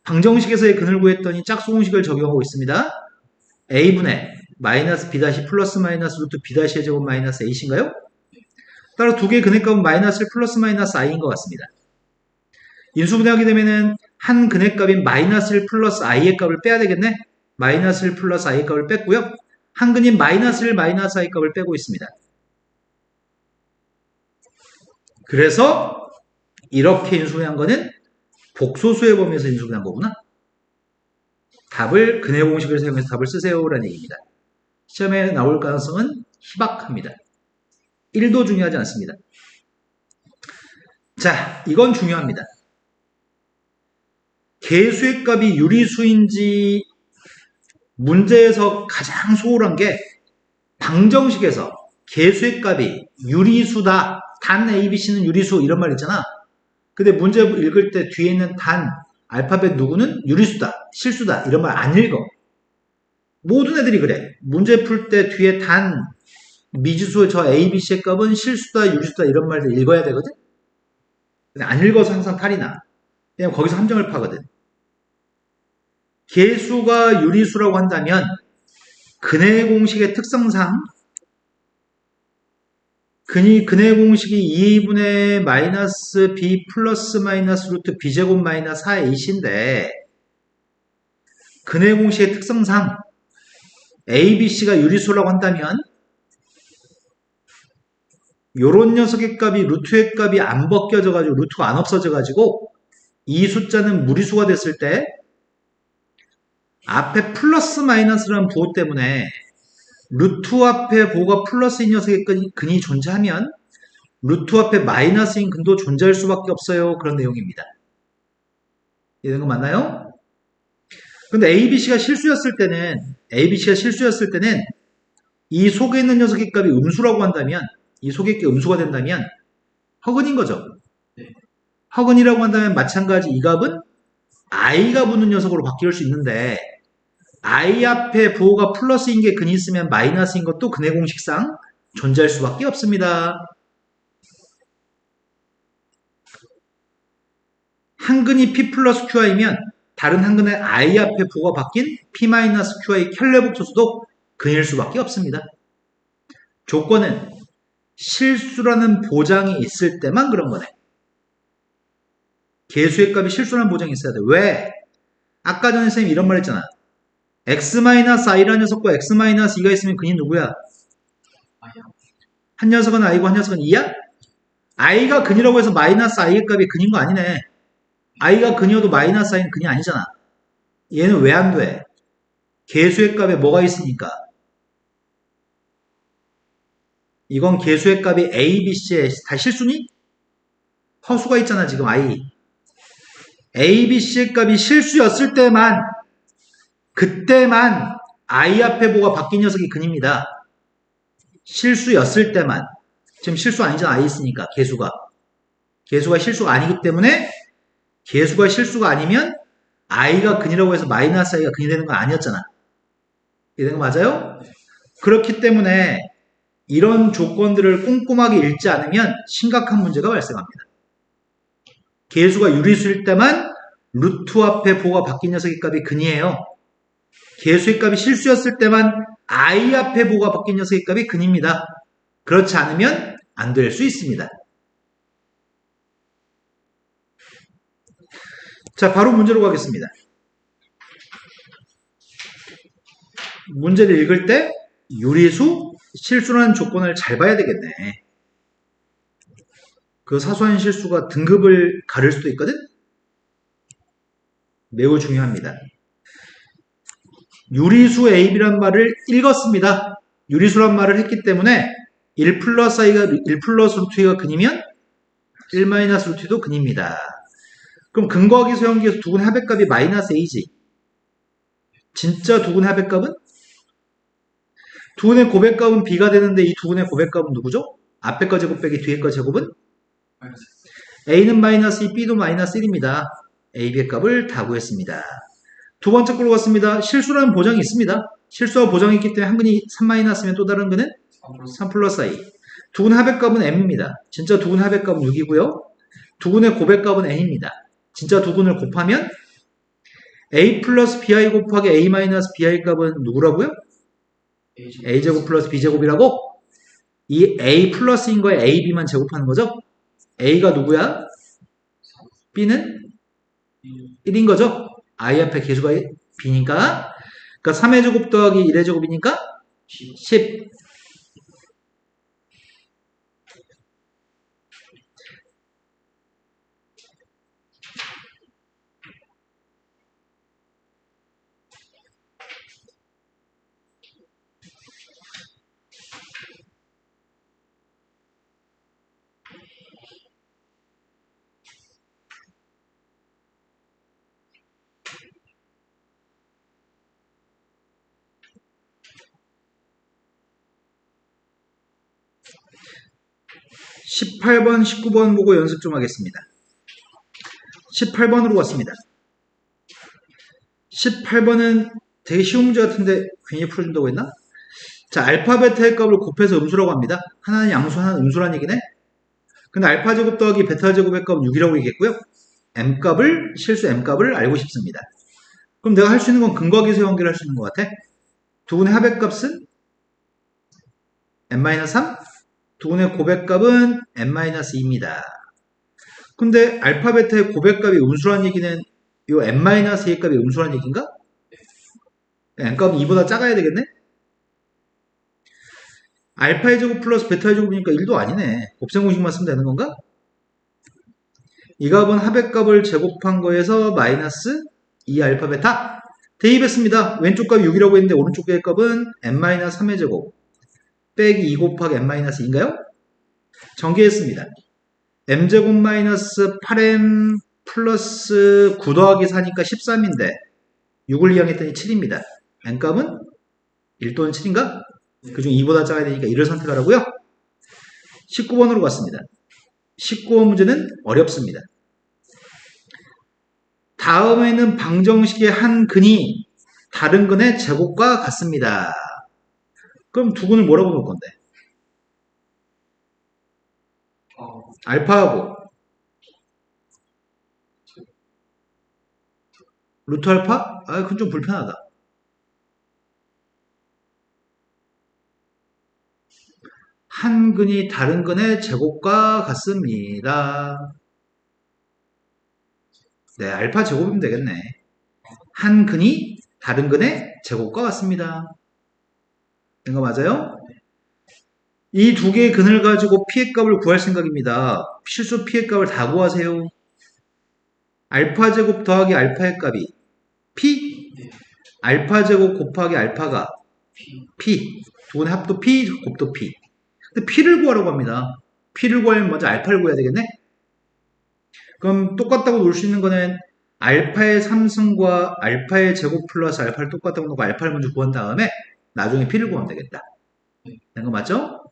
방정식에서의 근을 구했더니 짝수 공식을 적용하고 있습니다. a분의 마이너스 b 다시 플러스 마이너스 루트 b 다시의 제곱 마이너스 a인가요? 따라 두 개의 근해 값은 마이너스 플러스 마이너스 i인 것 같습니다. 인수분해하게 되면은 한 근해 값인 마이너스 1 플러스 i의 값을 빼야 되겠네. 마이너스 1 플러스 i의 값을 뺐고요. 한 근인 마이너스 1 마이너스 i 값을 빼고 있습니다. 그래서 이렇게 인수분해한 거는 복소수의 범위에서 인수분해한 거구나. 답을 근해 공식을 사용해서 답을 쓰세요라는 얘기입니다. 시험에 나올 가능성은 희박합니다. 1도 중요하지 않습니다. 자, 이건 중요합니다. 개수의 값이 유리수인지 문제에서 가장 소홀한 게 방정식에서 개수의 값이 유리수다. 단 ABC는 유리수 이런 말 있잖아. 근데 문제 읽을 때 뒤에 있는 단 알파벳 누구는 유리수다. 실수다. 이런 말 안 읽어. 모든 애들이 그래. 문제 풀 때 뒤에 단 미지수의 저 ABC의 값은 실수다. 유리수다. 이런 말들 읽어야 되거든. 근데 안 읽어서 항상 탈이 나. 그냥 거기서 함정을 파거든. 개수가 유리수라고 한다면 근해 공식의 특성상 근해 공식이 2분의 마이너스 b 플러스 마이너스 루트 b제곱 마이너스 4ac인데 근해 공식의 특성상 abc가 유리수라고 한다면 요런 녀석의 값이 루트의 값이 안 벗겨져가지고 루트가 안 없어져가지고 이 숫자는 무리수가 됐을 때 앞에 플러스 마이너스라는 부호 때문에 루트 앞에 보호가 플러스인 녀석의 근이 존재하면 루트 앞에 마이너스인 근도 존재할 수밖에 없어요. 그런 내용입니다. 이런 거 맞나요? 근데 ABC가 실수였을 때는 이 속에 있는 녀석의 값이 음수라고 한다면 이 속에 있게 음수가 된다면 허근인 거죠. 허근이라고 한다면 마찬가지 이 값은 i가 붙는 녀석으로 바뀔 수 있는데 i 앞에 부호가 플러스인 게 근이 있으면 마이너스인 것도 근해 공식상 존재할 수밖에 없습니다. 한 근이 p 플러스 qi면 다른 한 근의 i 앞에 부호가 바뀐 p 마이너스 qi 켈레복소수도 근일 수밖에 없습니다. 조건은 실수라는 보장이 있을 때만 그런 거네. 개수의 값이 실수라는 보장이 있어야 돼. 왜? 아까 전에 선생님이 이런 말 했잖아. x-i라는 녀석과 x-2가 있으면 근이 누구야? 한 녀석은 i고 한 녀석은 2야? i가 근이라고 해서 마이너스 i의 값이 근인 거 아니네. i가 근이어도 마이너스 i는 근이 아니잖아. 얘는 왜 안 돼? 개수의 값에 뭐가 있으니까. 이건 개수의 값이 a, b, c에 다 실수니? 허수가 있잖아 지금 i. a, b, c의 값이 실수였을 때만 그때만 i 앞에 뭐가 바뀐 녀석이 근입니다. 실수였을 때만. 지금 실수 아니잖아. i 있으니까 개수가 실수가 아니기 때문에 개수가 실수가 아니면 i가 근이라고 해서 마이너스 i가 근이 되는 건 아니었잖아. 이런 거 맞아요? 그렇기 때문에 이런 조건들을 꼼꼼하게 읽지 않으면 심각한 문제가 발생합니다. 개수가 유리수일 때만 루트 앞에 보호가 바뀐 녀석의 값이 근이에요. 개수의 값이 실수였을 때만 i 앞에 보호가 바뀐 녀석의 값이 근입니다. 그렇지 않으면 안 될 수 있습니다. 자, 바로 문제로 가겠습니다. 문제를 읽을 때 유리수, 실수라는 조건을 잘 봐야 되겠네. 그 사소한 실수가 등급을 가를 수도 있거든? 매우 중요합니다. 유리수 AB란 말을 읽었습니다. 유리수란 말을 했기 때문에 1 플러스 i가 1 플러스 루트 2가 근이면 1 마이너스 루트 2도 근입니다. 그럼 근거하기 소형기에서 두근의 합의값이 마이너스 a지. 진짜 두근의 합의값은? 두근의 고백값은 b가 되는데 이 두근의 고백값은 누구죠? 앞에 거 제곱 빼기 뒤에 거 제곱은 마이너스. a는 마이너스 2, b도 마이너스 1입니다. a, b의 값을 다 구했습니다. 두 번째 걸로 갔습니다. 실수라는 보장이 있습니다. 실수와 보장이 있기 때문에 한 근이 3-면 또 다른 근은 3 플러스 i. 두근의 합의값은 m입니다. 진짜 두근의 합의값은 6이고요. 두근의 고백값은 n입니다. 진짜 두근을 곱하면 a 플러스 bi 곱하기 a 마이너스 bi 값은 누구라고요? a제곱 플러스 b제곱이라고? 이 a 플러스인 거에 ab만 제곱하는 거죠? a가 누구야? b는 1인 거죠? i 앞에 개수가 b니까 그러니까 3의 제곱 더하기 1의 제곱이니까 10. 18번, 19번 보고 연습 좀 하겠습니다. 18번으로 왔습니다. 18번은 되게 쉬운 문제 같은데 괜히 풀어준다고 했나? 자, 알파, 베타의 값을 곱해서 음수라고 합니다. 하나는 양수, 하나는 음수란 얘기네? 근데 알파 제곱 더하기 베타 제곱의 값은 6이라고 얘기했고요. m값을, 실수 m값을 알고 싶습니다. 그럼 내가 할 수 있는 건 근거기서 연결할 수 있는 것 같아. 두근의 합의값은 n-3, 두근의 고백값은 n-2입니다. 근데 알파, 베타의 고백값이 음수란 얘기는 이 n-2의 값이 음수란 얘기인가? n값은 2보다 작아야 되겠네? 알파의 제곱 플러스 베타의 제곱이니까 1도 아니네. 곱셈 공식만 쓰면 되는 건가? 이 값은 합의값을 제곱한 거에서 마이너스 2알파 베타 대입했습니다. 왼쪽 값이 6이라고 했는데 오른쪽 값은 n-3의 제곱 빼기 2 곱하기 n-2인가요? 전개했습니다. m제곱 마이너스 8m 플러스 9 더하기 4니까 13인데 6을 이항했더니 7입니다. n값은 1 또는 7인가? 그중 2보다 작아야 되니까 1을 선택하라고요? 19번으로 갔습니다. 19번 문제는 어렵습니다. 다음에는 방정식의 한 근이 다른 근의 제곱과 같습니다. 그럼 두 근을 뭐라고 놓을 건데? 알파하고 루트 알파? 아, 그건 좀 불편하다. 한 근이 다른 근의 제곱과 같습니다. 네, 알파 제곱이면 되겠네. 한 근이 다른 근의 제곱과 같습니다. 이거 맞아요? 이 두 개의 근을 가지고 p의 값을 구할 생각입니다. 실수 p의 값을 다 구하세요. 알파 제곱 더하기 알파의 값이 p, 알파 제곱 곱하기 알파가 p, 두 근의 합도 p, 곱도 p. 근데 p를 구하라고 합니다. p를 구하려면 먼저 알파를 구해야 되겠네? 그럼 똑같다고 놓을 수 있는 거는 알파의 3승과 알파의 제곱 플러스 알파를 똑같다고 놓고 알파를 먼저 구한 다음에 나중에 p를 구하면 되겠다. 된 거 맞죠?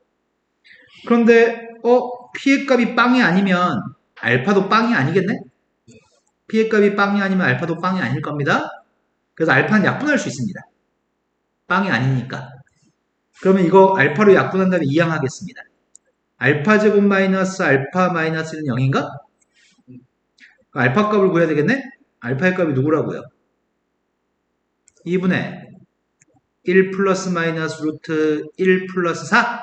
그런데 p의 값이 빵이 아니면 알파도 빵이 아니겠네? p의 값이 빵이 아니면 알파도 빵이 아닐 겁니다. 그래서 알파는 약분할 수 있습니다. 빵이 아니니까. 그러면 이거 알파로 약분한 다음에 이항하겠습니다. 알파 제곱 마이너스 알파 마이너스는 0인가? 알파 값을 구해야 되겠네? 알파의 값이 누구라고요? 2분의 1 플러스 마이너스 루트 1 플러스 4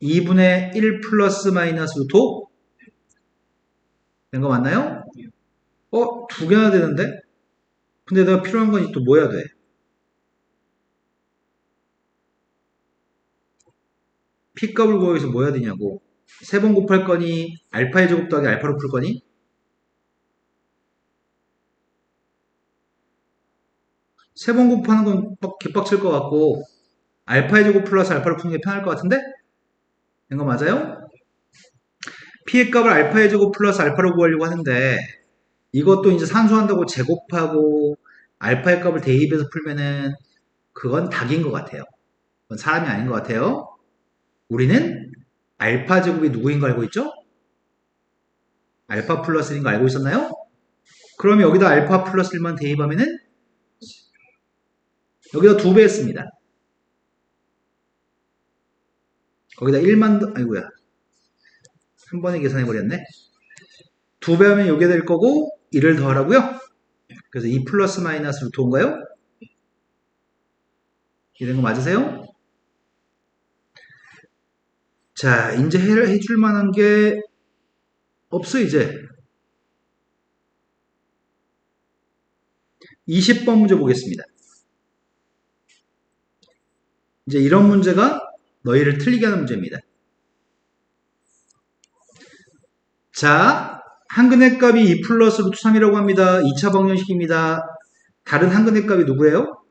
2분의 1 플러스 마이너스 루트 5 된 거 맞나요? 두 개나 되는데? 근데 내가 필요한 건 또 뭐 해야 돼? P값을 구하기 위해서 뭐 해야 되냐고. 3번 곱할 거니 알파의 제곱 더하기 알파로 풀 거니? 세 번 곱하는 건 개빡칠 것 같고 알파의 제곱 플러스 알파로 푸는 게 편할 것 같은데? 된 거 맞아요? P의 값을 알파의 제곱 플러스 알파로 구하려고 하는데 이것도 이제 산수한다고 제곱하고 알파의 값을 대입해서 풀면은 그건 닭인 것 같아요. 그건 사람이 아닌 것 같아요. 우리는 알파 제곱이 누구인 거 알고 있죠? 알파 플러스 1인 거 알고 있었나요? 그럼 여기다 알파 플러스 1만 대입하면은 여기다 2배 했습니다. 거기다 1만 더, 아이고야. 한 번에 계산해버렸네. 2배 하면 요게 될 거고 1을 더하라고요? 그래서 2 플러스 마이너스 루트 온가요? 이런 거 맞으세요? 자, 이제 해줄 만한 게 없어, 이제. 20번 문제 보겠습니다. 이제 이런 문제가 너희를 틀리게 하는 문제입니다. 자, 한근의 값이 2 플러스 루트 3이라고 합니다. 2차 방정식입니다. 다른 한근의 값이 누구예요?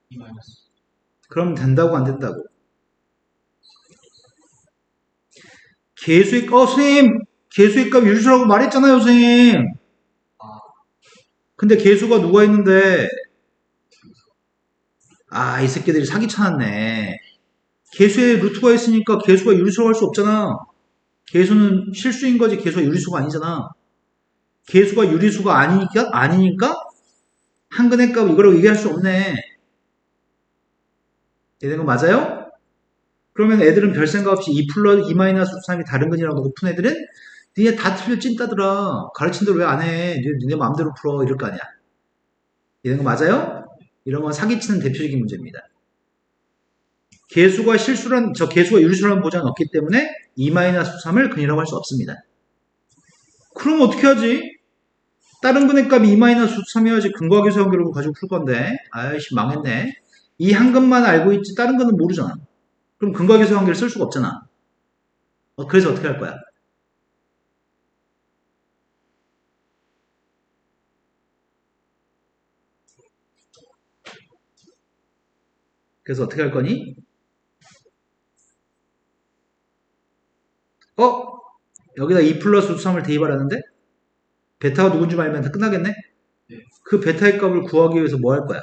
2 마이너스. 그럼 된다고 안 된다고? 개수의 선생님! 개수의 값 유리수라고 말했잖아요, 선생님! 아, 근데 개수가 누가 있는데, 이 새끼들이 사기 쳐놨네. 개수에 루트가 있으니까 개수가 유리수라고 할 수 없잖아. 개수는 실수인 거지, 개수가 유리수가 아니잖아. 개수가 유리수가 아니니까 한근의 값 이거라고 얘기할 수 없네. 되는 거 맞아요? 그러면 애들은 별 생각 없이 2 플러스 2 마이너스 3이 다른 근이라고 놓고 푼 애들은 니네 다 틀려 찐따더라. 가르친 대로 왜 안 해? 니네 마음대로 풀어. 이럴 거 아니야. 되는 거 맞아요? 이런 건 사기치는 대표적인 문제입니다. 개수가 개수가 유리수라는 보장은 없기 때문에 2 마이너스 3을 근이라고 할 수 없습니다. 그럼 어떻게 하지? 다른 근의 값이 2 마이너스 3이어야지 근거계수 관계로 가지고 풀 건데. 아이씨, 망했네. 이 한 근만 알고 있지 다른 근은 모르잖아. 그럼 근거계수 관계를 쓸 수가 없잖아. 그래서 어떻게 할 거야? 그래서 어떻게 할 거니? 여기다 2 플러스 루트 3을 대입하라는데? 베타가 누군지 알면 다 끝나겠네? 네. 그 베타의 값을 구하기 위해서 뭐 할 거야?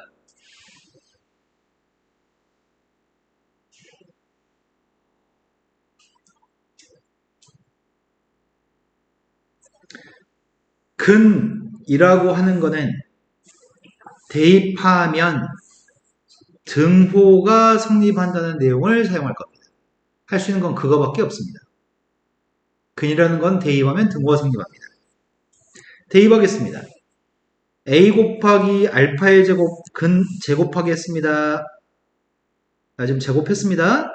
근이라고 하는 거는 대입하면 등호가 성립한다는 내용을 사용할 겁니다. 할 수 있는 건 그거밖에 없습니다. 근이라는 건 대입하면 등호가 성립합니다. 대입하겠습니다. a 곱하기 알파의 제곱 근 제곱하겠습니다. 지금 제곱했습니다.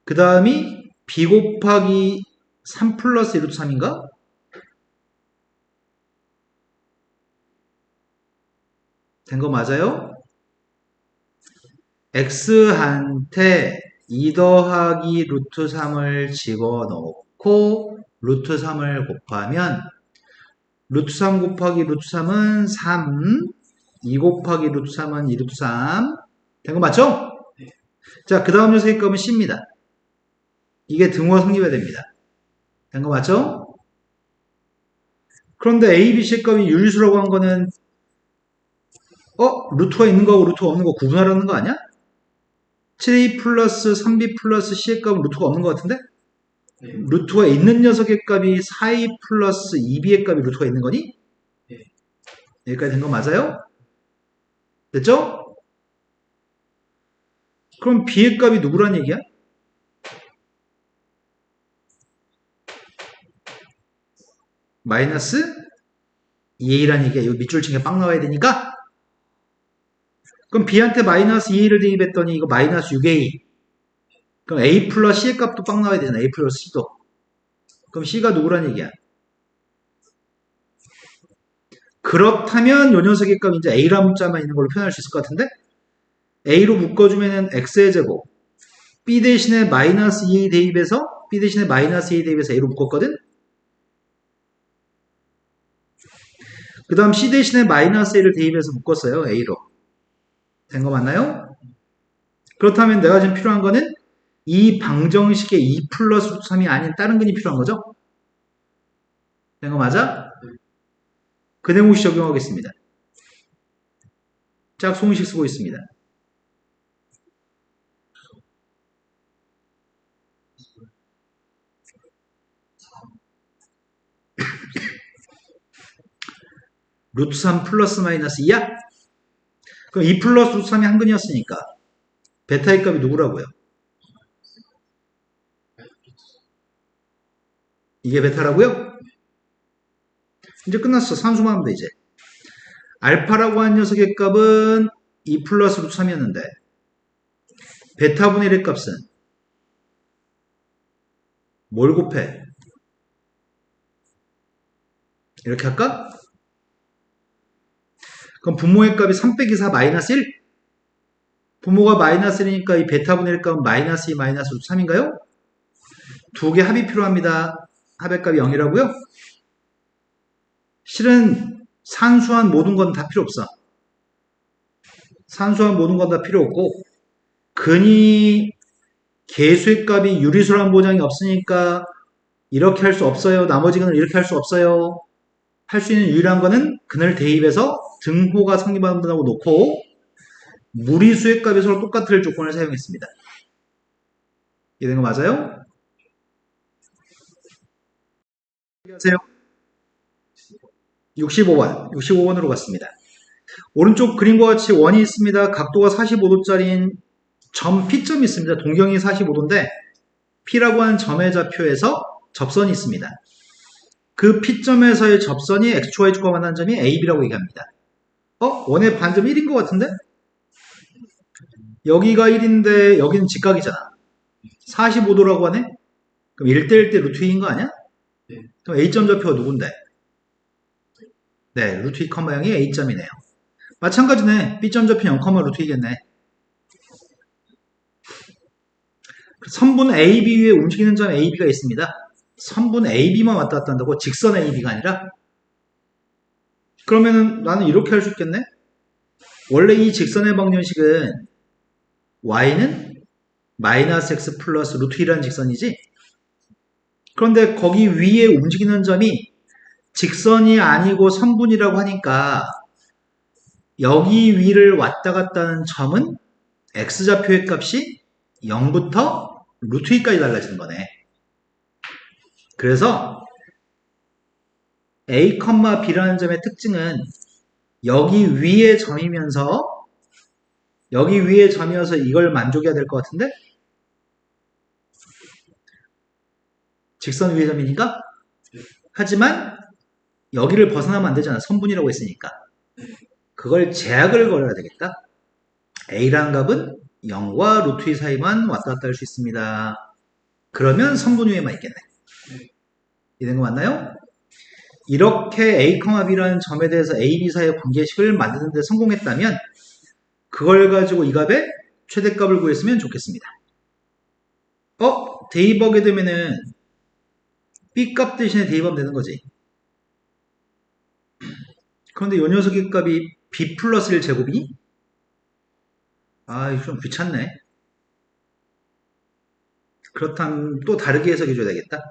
그 다음이 b 곱하기 3 플러스 1루트 3인가? 된 거 맞아요? x한테 2 더하기 루트 3을 집어넣고 루트 3을 곱하면 루트 3 곱하기 루트 3은 3, 2 곱하기 루트 3은 2 루트 3. 된 거 맞죠? 네. 자, 그 다음 녀석의 값은 c입니다. 이게 등호가 성립해야 됩니다. 된 거 맞죠? 그런데 a, b, c의 값이 유리수라고 한 거는 루트가 있는 거하고 루트가 없는 거 구분하라는 거 아니야? 7a 플러스 3b 플러스 c의 값은 루트가 없는 것 같은데? 네. 루트가 있는 녀석의 값이 4a 플러스 2b의 값이 루트가 있는 거니? 네. 여기까지 된 거 맞아요? 됐죠? 그럼 b의 값이 누구란 얘기야? 마이너스 2a란 얘기야. 이거 밑줄 친 게 빵 나와야 되니까. 그럼 b한테 마이너스 2a를 대입했더니 이거 마이너스 6a. 그럼 a 플러스 c의 값도 빵 나와야 되잖아. a 플러스 c도. 그럼 c가 누구란 얘기야? 그렇다면 요 녀석의 값 이제 a란 문자만 있는 걸로 표현할 수 있을 것 같은데? a로 묶어주면은 x의 제곱. b 대신에 마이너스 2a 대입해서 b 대신에 마이너스 2a 대입해서 a로 묶었거든? 그 다음 c 대신에 마이너스 a를 대입해서 묶었어요. a로. 된 거 맞나요? 그렇다면 내가 지금 필요한 거는 이 방정식의 2 플러스 루트 3이 아닌 다른 근이 필요한 거죠? 된 거 맞아? 근해공식 적용하겠습니다. 짝수공식 쓰고 있습니다. 루트 3 플러스 마이너스 2야? 그럼 2 플러스 루트 3이 한근이었으니까 베타의 값이 누구라고요? 이게 베타라고요? 이제 끝났어. 산수만 하면 돼 이제. 알파라고 하는 녀석의 값은 2 플러스 루트 3이었는데 베타분의 1의 값은 뭘 곱해? 이렇게 할까? 그럼 분모의 값이 3 빼기 4 마이너스 1? 분모가 마이너스 1이니까 이 베타분의 1 값은 마이너스 2 마이너스 루트 3인가요? 두 개 합이 필요합니다. 합의 값이 0이라고요? 실은 산수한 모든 건 다 필요 없어. 산수한 모든 건 다 필요 없고 근이 개수의 값이 유리수라는 보장이 없으니까 이렇게 할 수 없어요. 나머지 근을 이렇게 할 수 없어요. 할 수 있는 유일한 거는 근을 대입해서 등호가 성립한다고 놓고 무리수의 값이 서로 똑같을 조건을 사용했습니다. 이해된 거 맞아요? 안녕하세요. 65번으로 갔습니다. 오른쪽 그림과 같이 원이 있습니다. 각도가 45도짜리인 점 P점이 있습니다. 동경이 45도인데 P라고 하는 점의 좌표에서 접선이 있습니다. 그 P점에서의 접선이 X축과 Y축과 만나는 점이 AB라고 얘기합니다. 원의 반점 1인 것 같은데? 여기가 1인데 여기는 직각이잖아. 45도라고 하네? 그럼 1대1 대 루트 2인 거 아니야? 네. 그럼 A점 좌표가 누군데? 네, 루트 2, 0이 A점이네요. 마찬가지네. B점 좌표 0, 루트 2겠네. 선분 AB 위에 움직이는 점 AB가 있습니다. 선분 AB만 왔다 갔다 한다고? 직선 AB가 아니라? 그러면은 나는 이렇게 할 수 있겠네? 원래 이 직선의 방정식은 y는 마이너스 x 플러스 루트 2라는 직선이지? 그런데 거기 위에 움직이는 점이 직선이 아니고 선분이라고 하니까 여기 위를 왔다 갔다 하는 점은 x좌표의 값이 0부터 루트 2까지 달라지는 거네. 그래서 A, B라는 점의 특징은 여기 위에 점이면서 여기 위에 점이어서 이걸 만족해야 될 것 같은데? 직선 위의 점이니까? 하지만 여기를 벗어나면 안 되잖아. 선분이라고 했으니까. 그걸 제약을 걸어야 되겠다. A라는 값은 0과 루트 2 사이만 왔다 갔다 할 수 있습니다. 그러면 선분 위에만 있겠네. 이런 거 맞나요? 이렇게 A, B라는 점에 대해서 A, B 사이의 관계식을 만드는 데 성공했다면 그걸 가지고 이 값의 최대값을 구했으면 좋겠습니다. 대입하게 되면은 B값 대신에 대입하면 되는 거지. 그런데 이 녀석의 값이 B 플러스 1 제곱이니? 이거 좀 귀찮네. 그렇다면 또 다르게 해석해줘야 되겠다.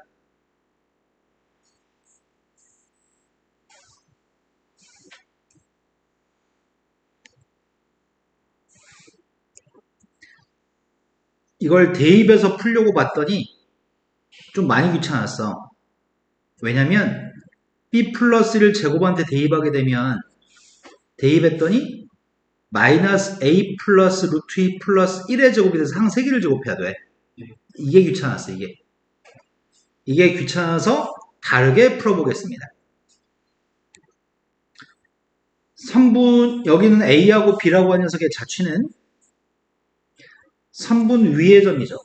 이걸 대입해서 풀려고 봤더니 좀 많이 귀찮았어. 왜냐면 B 플러스 1 제곱한테 대입하게 되면 대입했더니 마이너스 A 플러스 루트 2 플러스 1의 제곱이 돼서 항 3개를 제곱해야 돼. 이게 귀찮았어, 이게. 이게 귀찮아서 다르게 풀어보겠습니다. 선분, 여기는 A하고 B라고 하는 녀석의 자취는 선분 위의 점이죠.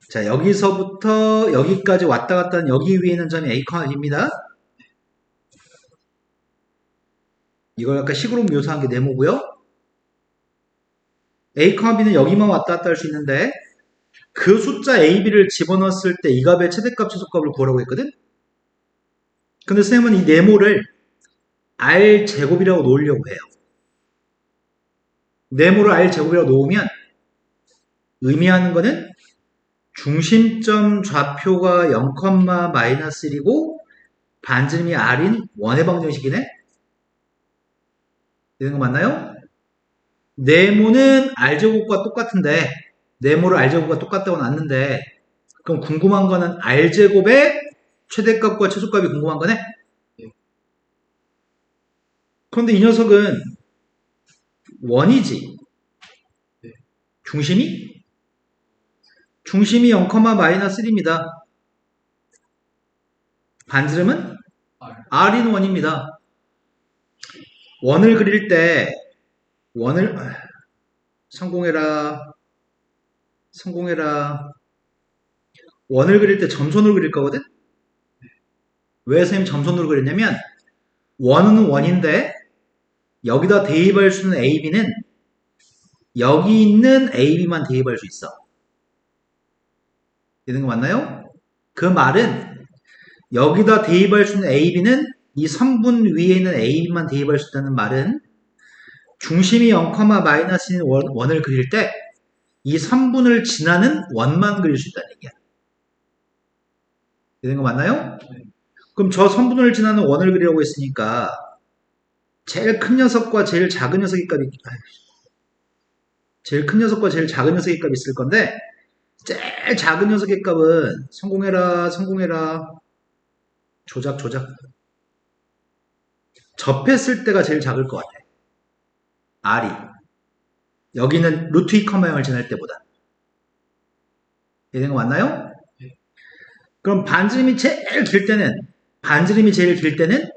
자, 여기서부터 여기까지 왔다 갔다 하는 여기 위에 있는 점이 A, B입니다. 이걸 아까 식으로 묘사한 게 네모고요. A, B는 여기만 왔다 갔다 할 수 있는데 그 숫자 A, B를 집어넣었을 때 이 값의 최대값, 최소값을 구하라고 했거든? 근데 선생님은 이 네모를 R 제곱이라고 놓으려고 해요. 네모를 R 제곱이라고 놓으면 의미하는 거는 중심점 좌표가 0, 마이너스 1이고 반지름이 R인 원의 방정식이네? 되는 거 맞나요? 네모는 R제곱과 똑같은데 네모를 R제곱과 똑같다고 놨는데 그럼 궁금한 거는 R제곱의 최대값과 최소값이 궁금한 거네? 네. 그런데 이 녀석은 원이지. 네. 중심이? 중심이 0, 마이너스 1입니다. 반지름은 R. R인 원입니다. 원을 그릴 때 원을 성공해라. 원을 그릴 때 점선으로 그릴 거거든? 왜 선생님 점선으로 그렸냐면 원은 원인데 여기다 대입할 수 있는 AB는 여기 있는 AB만 대입할 수 있어. 되는 거 맞나요? 그 말은 여기다 대입할 수 있는 AB는 이 선분 위에 있는 AB만 대입할 수 있다는 말은 중심이 0, 마이너스인 원을 그릴 때 이 선분을 지나는 원만 그릴 수 있다는 얘기야. 되는 거 맞나요? 네. 그럼 저 선분을 지나는 원을 그리려고 했으니까 제일 큰 녀석과 제일 작은 녀석의 값이 제일 큰 녀석과 제일 작은 녀석의 값이 있을 건데 제일 작은 녀석의 값은 성공해라 조작 접했을 때가 제일 작을 것 같아. R이 여기는 루트 2, 0을 지날 때보다. 되는 거 맞나요? 네. 그럼 반지름이 제일 길 때는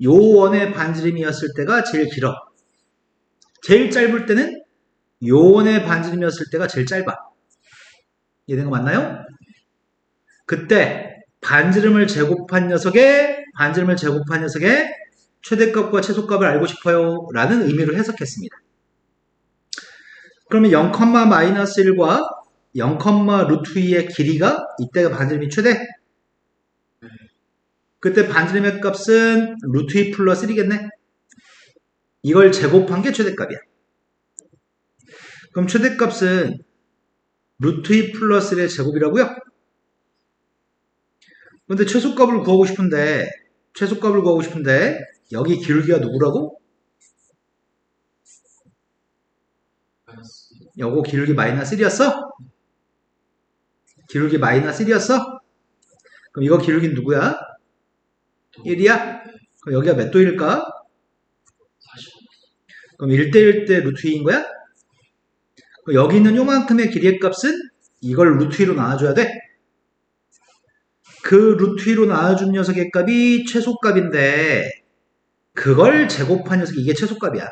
요 원의 반지름이었을 때가 제일 길어. 제일 짧을 때는 요 원의 반지름이었을 때가 제일 짧아. 이해된 거 맞나요? 그때 반지름을 제곱한 녀석의 최대값과 최소값을 알고 싶어요 라는 의미로 해석했습니다. 그러면 0, 마이너스 1과 0, 루트 2의 길이가 이때가 반지름이 최대? 그때 반지름의 값은 루트 2 플러스 1이겠네? 이걸 제곱한 게 최대값이야. 그럼 최대값은 루트 2 플러스 1의 제곱이라고요? 근데 최소값을 구하고 싶은데 여기 기울기가 누구라고? 마이너스. 요거 기울기 마이너스 1이었어? 기울기 마이너스 1이었어? 그럼 이거 기울기는 누구야? 1이야? 그럼 여기가 몇 도일까? 45. 그럼 1대1 때 루트 2인 거야? 그럼 여기 있는 요만큼의 길이의 값은 이걸 루트 2로 나눠줘야 돼? 그 루트 2로 나눠준 녀석의 값이 최소값인데 그걸 제곱한 녀석이 이게 최소값이야.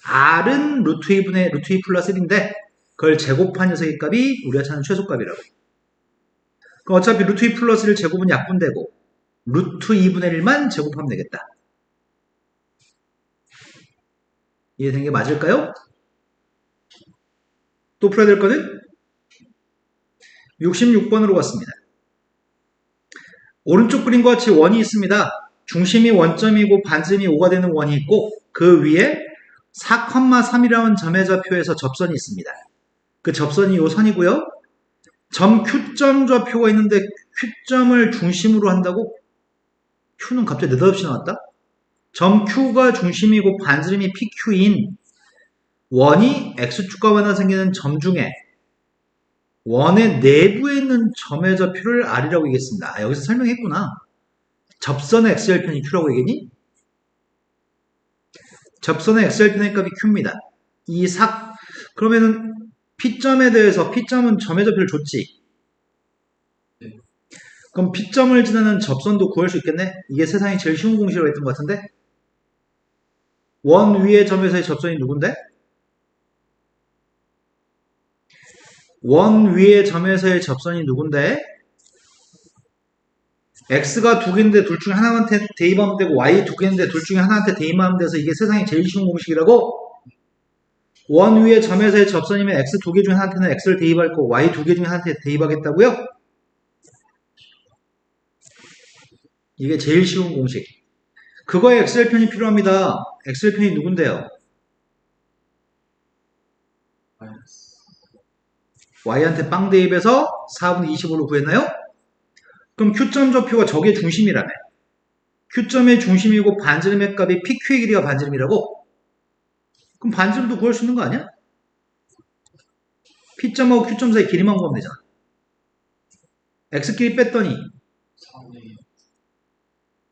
R은 루트 2분의 루트 2 플러스 1인데 그걸 제곱한 녀석의 값이 우리가 찾는 최소값이라고. 그럼 어차피 루트 2 플러스 1 제곱은 약분되고 루트 2분의 1만 제곱하면 되겠다. 이해된 게 맞을까요? 또 풀어야 될 거는 66번으로 갔습니다. 오른쪽 그림과 같이 원이 있습니다. 중심이 원점이고 반지름이 5가 되는 원이 있고 그 위에 4,3이라는 점의 좌표에서 접선이 있습니다. 그 접선이 이 선이고요. 점 Q점 좌표가 있는데 Q점을 중심으로 한다고? Q는 갑자기 느닷없이 나왔다? 점 Q가 중심이고 반지름이 PQ인 원이 X축과 만나 생기는 점 중에 원의 내부에 있는 점의 좌표를 R이라고 얘기했습니다. 아, 여기서 설명했구나. 접선의 X절편이 Q라고 얘기했니? 접선의 X절편의 값이 Q입니다. 그러면은 P점에 대해서 P점은 점의 좌표를 줬지. 그럼 P점을 지나는 접선도 구할 수 있겠네? 이게 세상에 제일 쉬운 공식으로 했던 것 같은데? 원 위의 점에서의 접선이 누군데? 원 위의 점에서의 접선이 누군데? X가 두 개인데 둘 중에 하나한테 대입하면 되고 Y 두 개인데 둘 중에 하나한테 대입하면 돼서 이게 세상에 제일 쉬운 공식이라고? 원 위의 점에서의 접선이면 X 두 개 중에 하나한테는 X를 대입할 거고 Y 두 개 중에 하나한테 대입하겠다고요? 이게 제일 쉬운 공식. 그거에 X절편이 필요합니다. X절편이 누군데요? 마이너스. Y한테 빵 대입해서 4분의 25로 구했나요? 그럼 Q점 좌표가 저게 중심이라며. Q점의 중심이고 반지름의 값이 PQ의 길이가 반지름이라고? 그럼 반지름도 구할 수 있는 거 아니야? P점하고 Q점 사이 길이만 구하면 되잖아. x끼리 뺐더니 4분의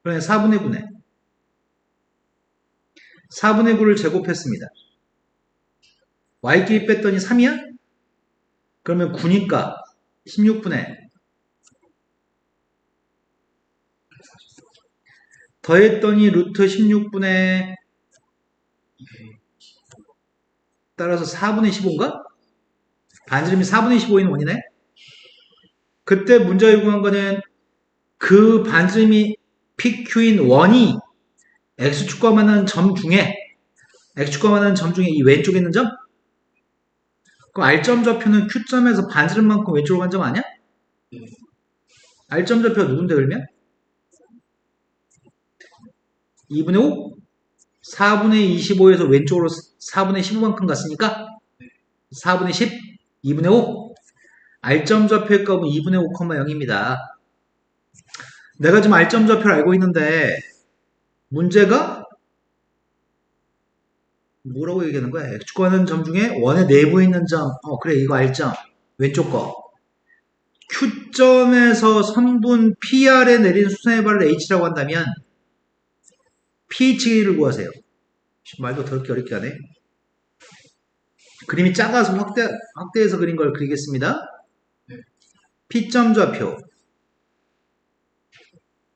그러면 4분의 9네. 4분의 9를 제곱했습니다. y끼리 뺐더니 3이야? 그러면 9니까 16분의 더했더니 루트 16분의 200. 따라서 4분의 15인가? 반지름이 4분의 15인 원이네? 그때 문제가 요구한 거는 그 반지름이 PQ인 원이 X축과 만나는 점 중에 X축과 만나는 점 중에 이 왼쪽에 있는 점? 그럼 R점 좌표는 Q점에서 반지름만큼 왼쪽으로 간 점 아니야? 네. R점 좌표가 누군데 그러면? 2분의 5? 4분의 25에서 왼쪽으로 4분의 15만큼 갔으니까 4분의 10? 2분의 5? R점 좌표의 값은 2분의 5,0입니다. 내가 지금 R점 좌표를 알고 있는데 문제가 뭐라고 얘기하는 거야? X축과는 점 중에 원의 내부에 있는 점. 그래 이거 R점. 왼쪽 거. Q점에서 선분 PR에 내린 수선의 발을 H라고 한다면 pH를 구하세요. 말도 더럽게 어렵게 하네. 그림이 작아서 확대해서 그린 걸 그리겠습니다. 네. P점 좌표,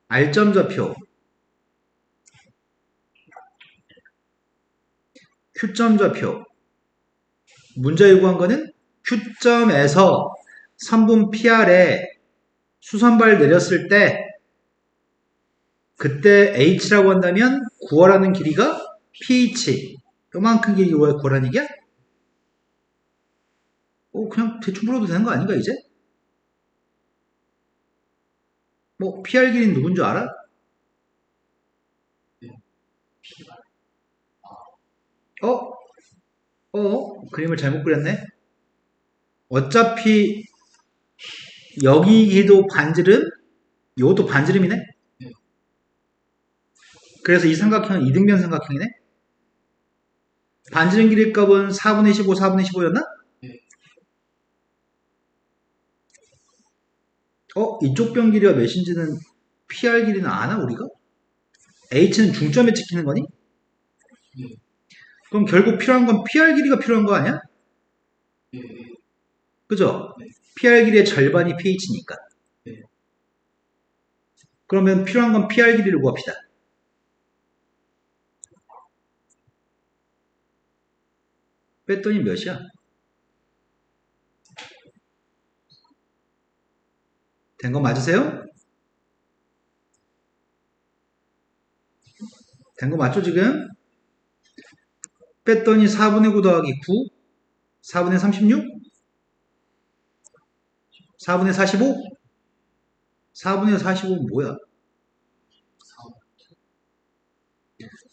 R점 좌표, Q점 좌표. 문제 요구한 거는 Q점에서 선분 PR에 수선발 내렸을 때 그때 H라고 한다면 구하라는 길이가 pH. 요만큼 길이 구하라는 얘기야? 그냥 대충 풀어도 되는 거 아닌가 이제? 뭐 PR 길이는 누군 줄 알아? 그림을 잘못 그렸네. 어차피 여기도 반지름, 요것도 반지름이네. 그래서 이 삼각형은 이등변 삼각형이네. 반지름 길이 값은 4분의 15, 4분의 15였나? 이쪽 변 길이가 몇인지는 PR 길이는 아나 우리가? H는 중점에 찍히는 거니? 그럼 결국 필요한 건 PR 길이가 필요한 거 아니야? 그죠? PR 길이의 절반이 pH니까. 그러면 필요한 건 PR 길이를 구합시다. 뺐더니 몇이야? 된 거 맞으세요? 된 거 맞죠 지금? 뺐더니 4분의 9 더하기 9 4분의 36 4분의 45 4분의 45는 뭐야?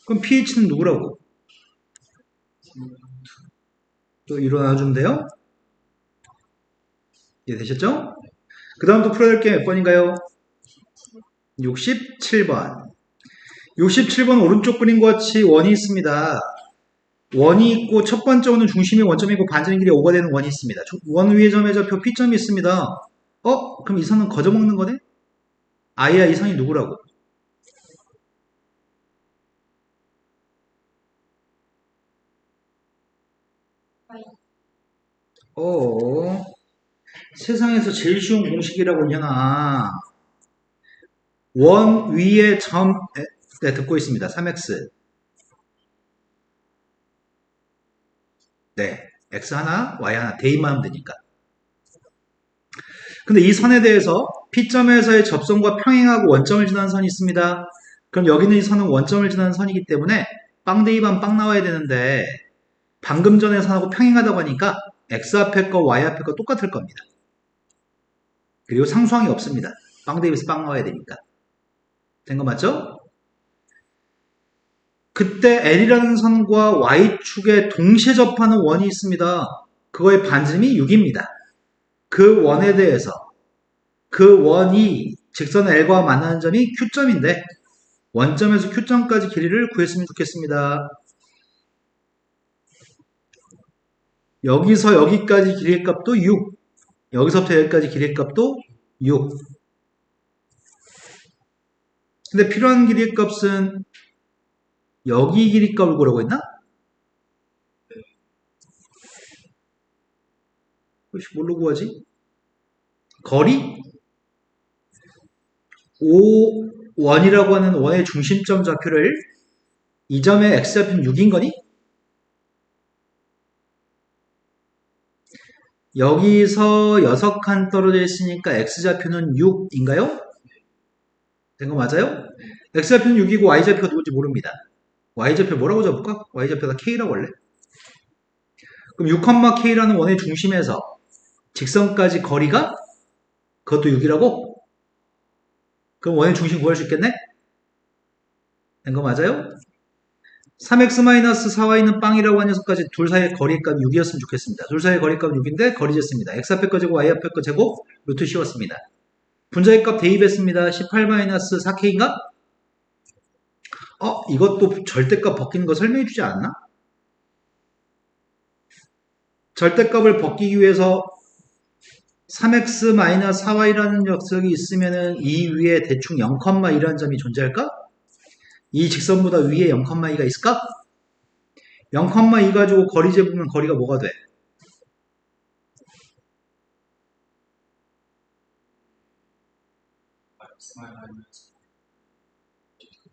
그럼 pH는 누구라고? 또 일어나주면 돼요? 이해되셨죠? 그 다음 또 풀어야 될 게 몇 번인가요? 67번 67번 오른쪽 그림과 같이 원이 있습니다. 원이 있고 첫 번째 원은 중심이 원점이고 반지름 길이 5가 되는 원이 있습니다. 원 위의 점의 좌표 P점이 있습니다. 그럼 이 선은 거저먹는 거네? 아이야 이 선이 누구라고? 세상에서 제일 쉬운 공식이라고 이년아. 원 위의 점, 네, 듣고 있습니다. 3x. 네, x 하나, y 하나, 대입만 하면 되니까. 근데 이 선에 대해서 P점에서의 접선과 평행하고 원점을 지나는 선이 있습니다. 그럼 여기 있는 이 선은 원점을 지나는 선이기 때문에 빵 대입하면 빵 나와야 되는데 방금 전의 선하고 평행하다고 하니까 x 앞에 거, y 앞에 거 똑같을 겁니다. 그리고 상수항이 없습니다. 빵 대입해서 빵 나와야 되니까. 된 거 맞죠? 그때 L이라는 선과 Y축에 동시에 접하는 원이 있습니다. 그거의 반지름이 6입니다. 그 원에 대해서 그 원이 직선 L과 만나는 점이 Q점인데 원점에서 Q점까지 길이를 구했으면 좋겠습니다. 여기서 여기까지 길이의 값도 6, 여기서부터 여기까지 길이의 값도 6. 근데 필요한 길이 값은 여기 길이 값을 구하라고 했나? 혹시 뭘로 구하지? 거리? 5원이라고 하는 원의 중심점 좌표를 이 점의 x좌표는 6인 거니? 여기서 6칸 떨어져 있으니까 x좌표는 6인가요? 된 거 맞아요? x좌표는 6이고 y좌표가 누군지 모릅니다. y좌표 뭐라고 잡을까? y좌표가 k라고 할래? 그럼 6,k라는 원의 중심에서 직선까지 거리가 그것도 6이라고? 그럼 원의 중심 구할 수 있겠네? 된 거 맞아요? 3x-4y는 빵이라고 한 녀석까지 둘 사이의 거리값 6이었으면 좋겠습니다. 둘 사이의 거리값 6인데 거리 쟀습니다. x 앞에 거 제곱 y 앞에 거 제곱 루트 씌웠습니다. 분자의 값 대입했습니다. 18-4k인가? 이것도 절대값 벗기는 거 설명해 주지 않았나? 절대값을 벗기기 위해서 3x-4y라는 녀석이 있으면은 이 위에 대충 0,2라는 점이 존재할까? 이 직선보다 위에 0,2가 있을까? 0,2 가지고 거리 재보면 거리가 뭐가 돼?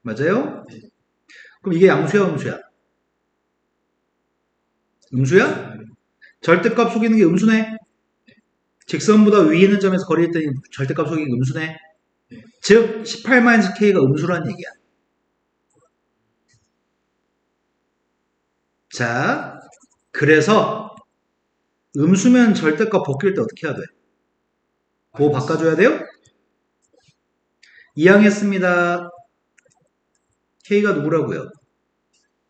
맞아요? 그럼 이게 양수야, 음수야? 음수야? 절대값 속이는 게 음수네? 직선보다 위에 있는 점에서 거리 했더니 절대값 속이는 게 음수네? 즉, 18-k가 음수라는 얘기야. 자, 그래서 음수면 절대값 벗길 때 어떻게 해야 돼? 그거 바꿔줘야 돼요? 이항했습니다. K가 누구라고요?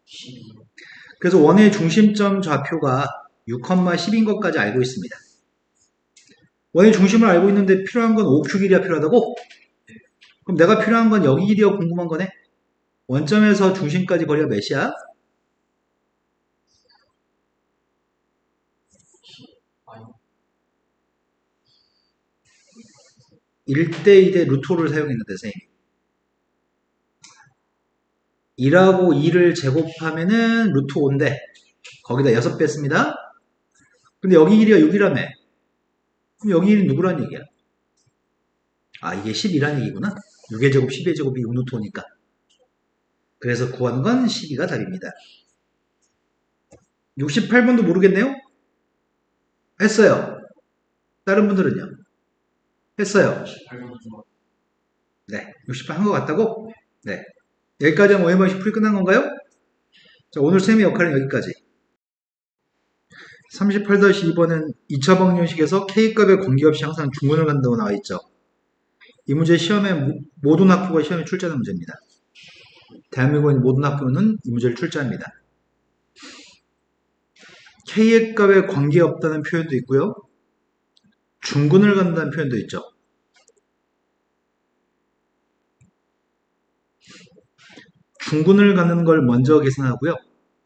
12. 그래서 원의 중심점 좌표가 6,10인 것까지 알고 있습니다. 원의 중심을 알고 있는데 필요한 건 OQ 길이가 필요하다고? 그럼 내가 필요한 건 여기 길이가 궁금한 거네? 원점에서 중심까지 거리가 몇이야? 아니, 1대 2대 루트를 사용했는데 선생님 1하고 2를 제곱하면은 루트 5인데 거기다 6 뺐습니다. 근데 여기 길이가 6이라며. 그럼 여기 길이는 누구란 얘기야? 아, 이게 10이란 얘기구나. 6의 제곱 10의 제곱이 6 루트 5니까. 그래서 구하는 건 12가 답입니다. 68번도 모르겠네요? 했어요. 다른 분들은요? 했어요. 18번 중 네. 68 한 것 같다고? 네. 여기까지 하면 오해 방식 풀이 끝난 건가요? 자, 오늘 쌤의 역할은 여기까지. 38-2번은 2차 방정식에서 K값의 관계없이 항상 중근을 간다고 나와 있죠. 이 문제 시험에 모든 학부가 시험에 출제하는 문제입니다. 대한민국의 모든 학부는 이 문제를 출제합니다. K의 값에 관계없다는 표현도 있고요. 중근을 간다는 표현도 있죠. 중근을 가는 걸 먼저 계산하고요.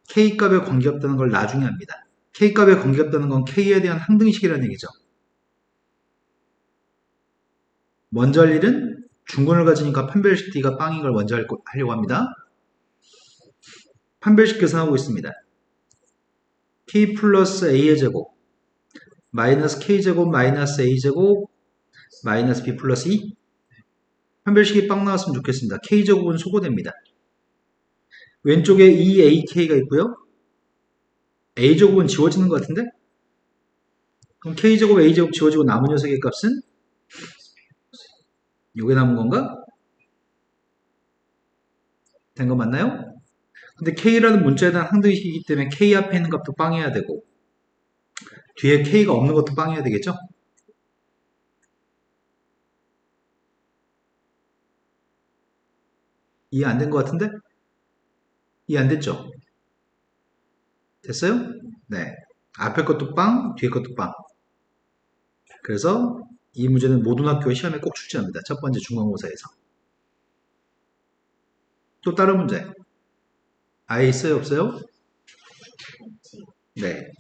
K값에 관계없다는 걸 나중에 합니다. K값에 관계없다는 건 K에 대한 항등식이라는 얘기죠. 먼저 할 일은 중근을 가지니까 판별식 D가 빵인 걸 먼저 하려고 합니다. 판별식 계산하고 있습니다. K 플러스 A의 제곱 마이너스 K제곱 마이너스 A제곱 마이너스 B 플러스 2 판별식이 빵 나왔으면 좋겠습니다. K제곱은 소거됩니다. 왼쪽에 2AK가 있고요. A제곱은 지워지는 것 같은데? 그럼 K제곱 A제곱 지워지고 남은 녀석의 값은? 요게 남은 건가? 된 거 맞나요? 근데 K라는 문자에 대한 항등식이기 때문에 K 앞에 있는 값도 빵해야 되고 뒤에 K가 없는 것도 빵해야 되겠죠? 이해 안 된 것 같은데? 이해 안 됐죠? 됐어요? 네. 앞에 것도 빵, 뒤에 것도 빵. 그래서 이 문제는 모든 학교 시험에 꼭 출제합니다. 첫 번째 중간고사에서. 또 다른 문제. 아예 있어요? 없어요? 네.